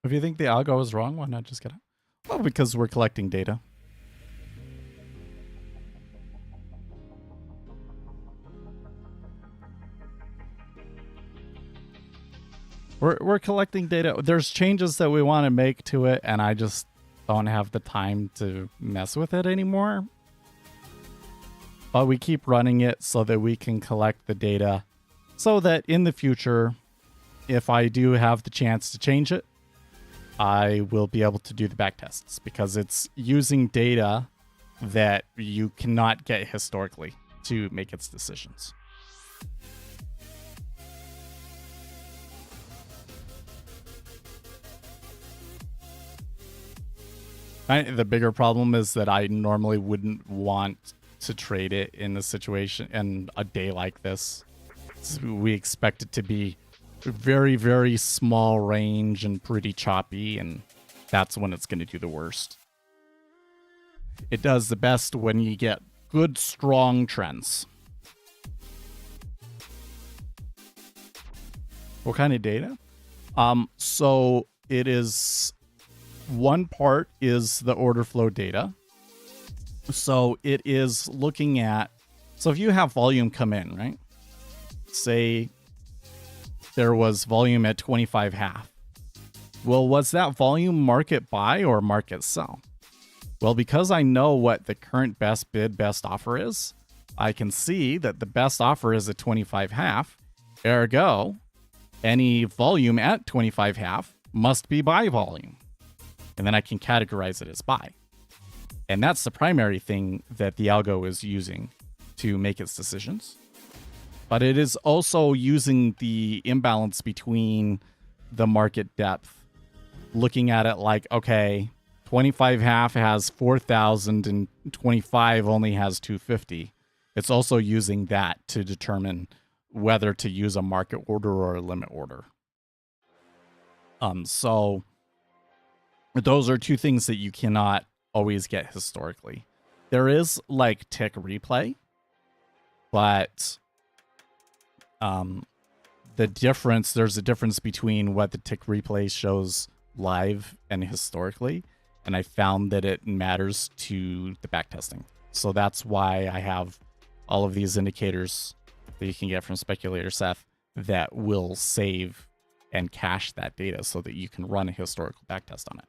If you think the algo is wrong, why not just get it? Well, because we're collecting data. We're collecting data. There's changes that we want to make to it, and I just don't have the time to mess with it anymore. But we keep running it so that we can collect the data so that in the future, if I do have the chance to change it, I will be able to do the back tests because it's using data that you cannot get historically to make its decisions. The bigger problem is that I normally wouldn't want to trade it in a situation in a day like this. So we expect it to be very, very small range and pretty choppy, and that's when it's going to do the worst. It does the best when you get good, strong trends. What kind of data? So it is, one part is the order flow data. So it is looking at, so if you have volume come in, right? Say there was volume at 25.5. Well, was that volume market buy or market sell? Well, because I know what the current best bid, best offer is, I can see that the best offer is at 25.5. Ergo, any volume at 25.5 must be buy volume. And then I can categorize it as buy. And that's the primary thing that the algo is using to make its decisions. But it is also using the imbalance between the market depth, looking at it like, okay, 25.5 has 4,000 and 25 only has 250. It's also using that to determine whether to use a market order or a limit order. So those are two things that you cannot always get historically. There is like tick replay, but there's a difference between what the tick replay shows live and historically, and I found that it matters to the backtesting. So that's why I have all of these indicators that you can get from Speculator Seth that will save and cache that data so that you can run a historical backtest on it.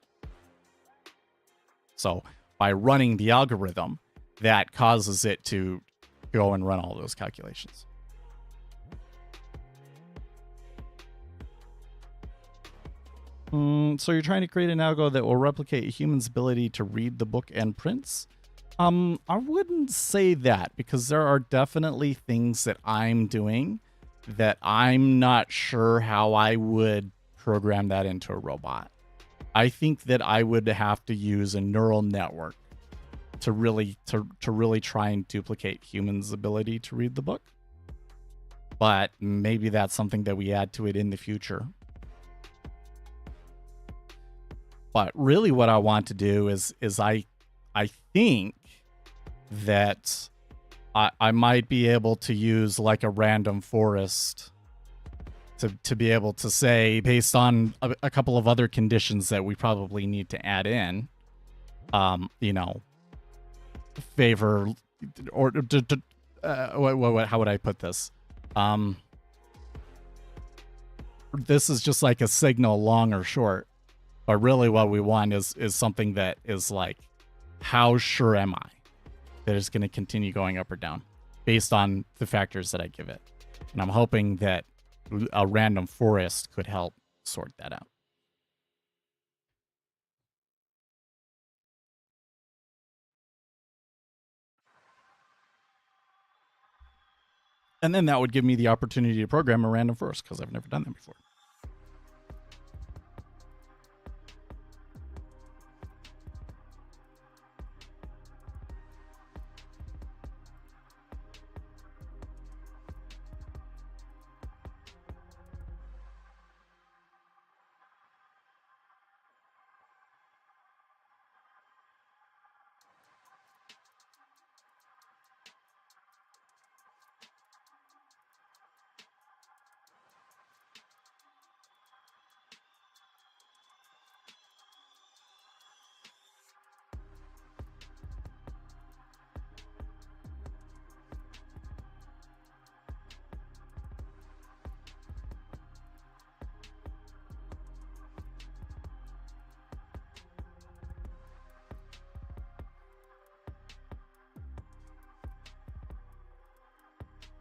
So by running the algorithm, that causes it to go and run all those calculations. So you're trying to create an algo that will replicate a human's ability to read the book and prints? I wouldn't say that, because there are definitely things that I'm doing that I'm not sure how I would program that into a robot. I think that I would have to use a neural network to really try and duplicate humans' ability to read the book. But maybe that's something that we add to it in the future. But really what I want to do is I think that I might be able to use like a random forest to be able to say, based on a couple of other conditions that we probably need to add in, you know, favor or how would I put this? This is just like a signal, long or short, but really what we want is something that is like, how sure am I that it's going to continue going up or down based on the factors that I give it? And I'm hoping that a random forest could help sort that out. And then that would give me the opportunity to program a random forest, because I've never done that before.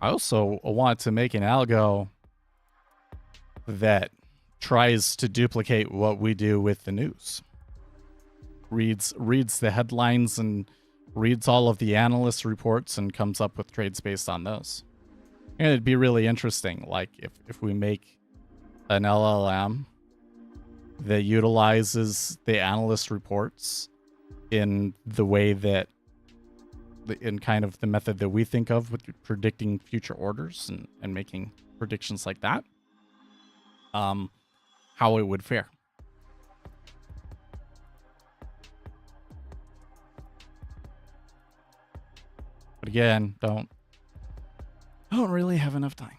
I also want to make an algo that tries to duplicate what we do with the news. Reads the headlines and reads all of the analyst reports and comes up with trades based on those. And it'd be really interesting, like if we make an LLM that utilizes the analyst reports in the way that in kind of the method that we think of with predicting future orders and making predictions like that, how it would fare. But again, don't really have enough time.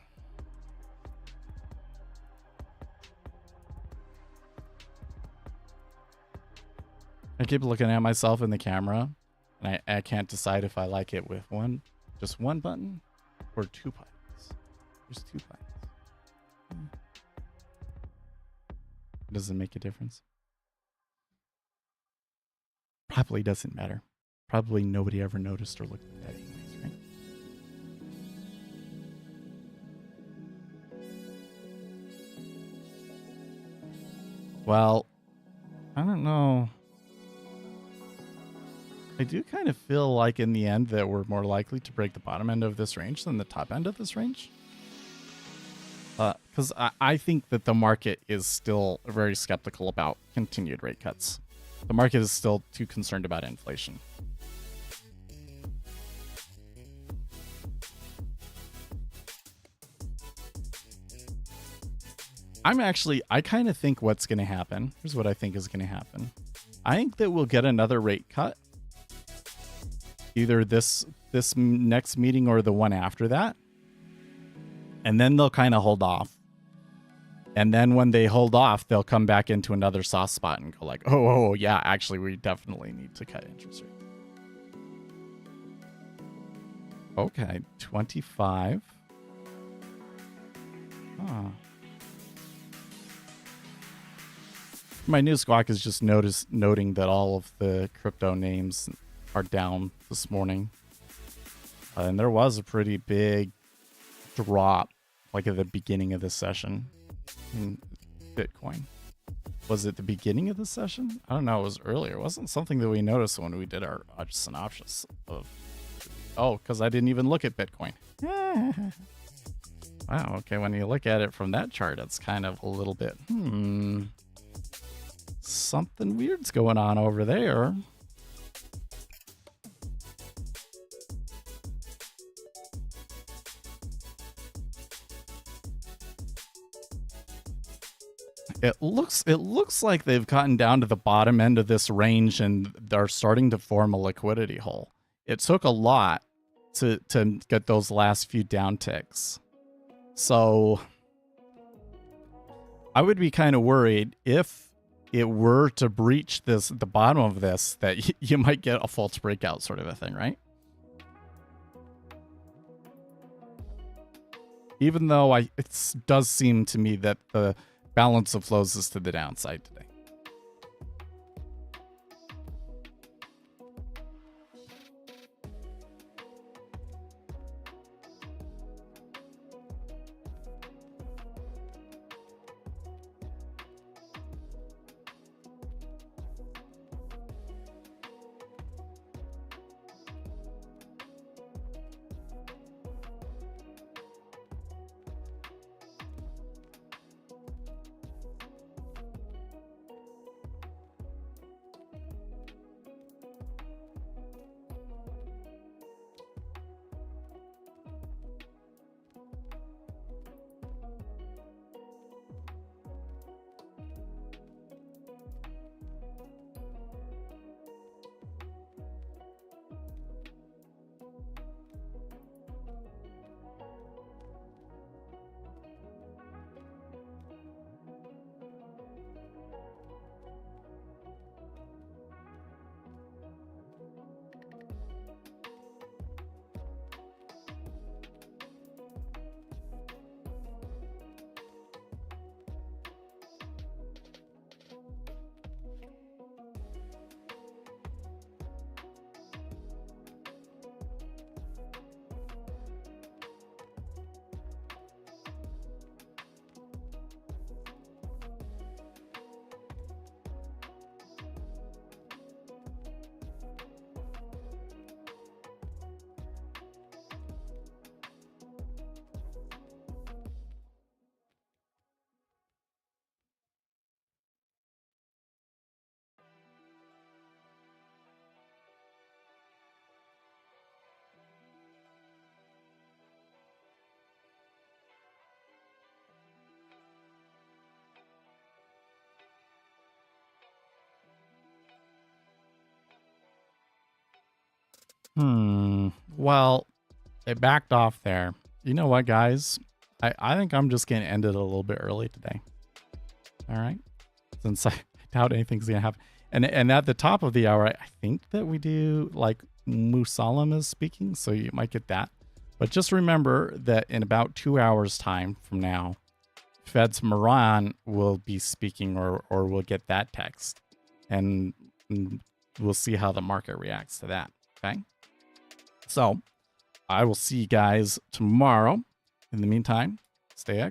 I keep looking at myself in the camera, and I can't decide if I like it with just one button or 2 buttons. There's 2 buttons. Does it make a difference? Probably doesn't matter. Probably nobody ever noticed or looked at that anyways, right? Well, I don't know. I do kind of feel like in the end that we're more likely to break the bottom end of this range than the top end of this range. Because I think that the market is still very skeptical about continued rate cuts. The market is still too concerned about inflation. I kind of think what's going to happen. Here's what I think is going to happen. I think that we'll get another rate cut. Either this next meeting or the one after that. And then they'll kind of hold off. And then when they hold off, they'll come back into another soft spot and go like, oh yeah, actually, we definitely need to cut interest rate. Okay, 25. Huh. My new squawk is just noting that all of the crypto names are down this morning. And there was a pretty big drop, like at the beginning of the session in Bitcoin. Was it the beginning of the session? I don't know. It was earlier. It wasn't something that we noticed when we did our synopsis of. Oh, because I didn't even look at Bitcoin. Wow. Okay. When you look at it from that chart, it's kind of a little bit, something weird's going on over there. It looks like they've gotten down to the bottom end of this range and they're starting to form a liquidity hole. It took a lot to get those last few down ticks. So I would be kind of worried if it were to breach the bottom of this, that you might get a false breakout sort of a thing, right? Even though it does seem to me that the balance of flows is to the downside today. Well, it backed off there. You know what, guys? I think I'm just going to end it a little bit early today. All right? Since I doubt anything's going to happen. And at the top of the hour, I think that we do, like, Musalam is speaking, so you might get that. But just remember that in about 2 hours' time from now, Fed's Moran will be speaking, or we'll get that text. And we'll see how the market reacts to that. Okay? So I will see you guys tomorrow. In the meantime, stay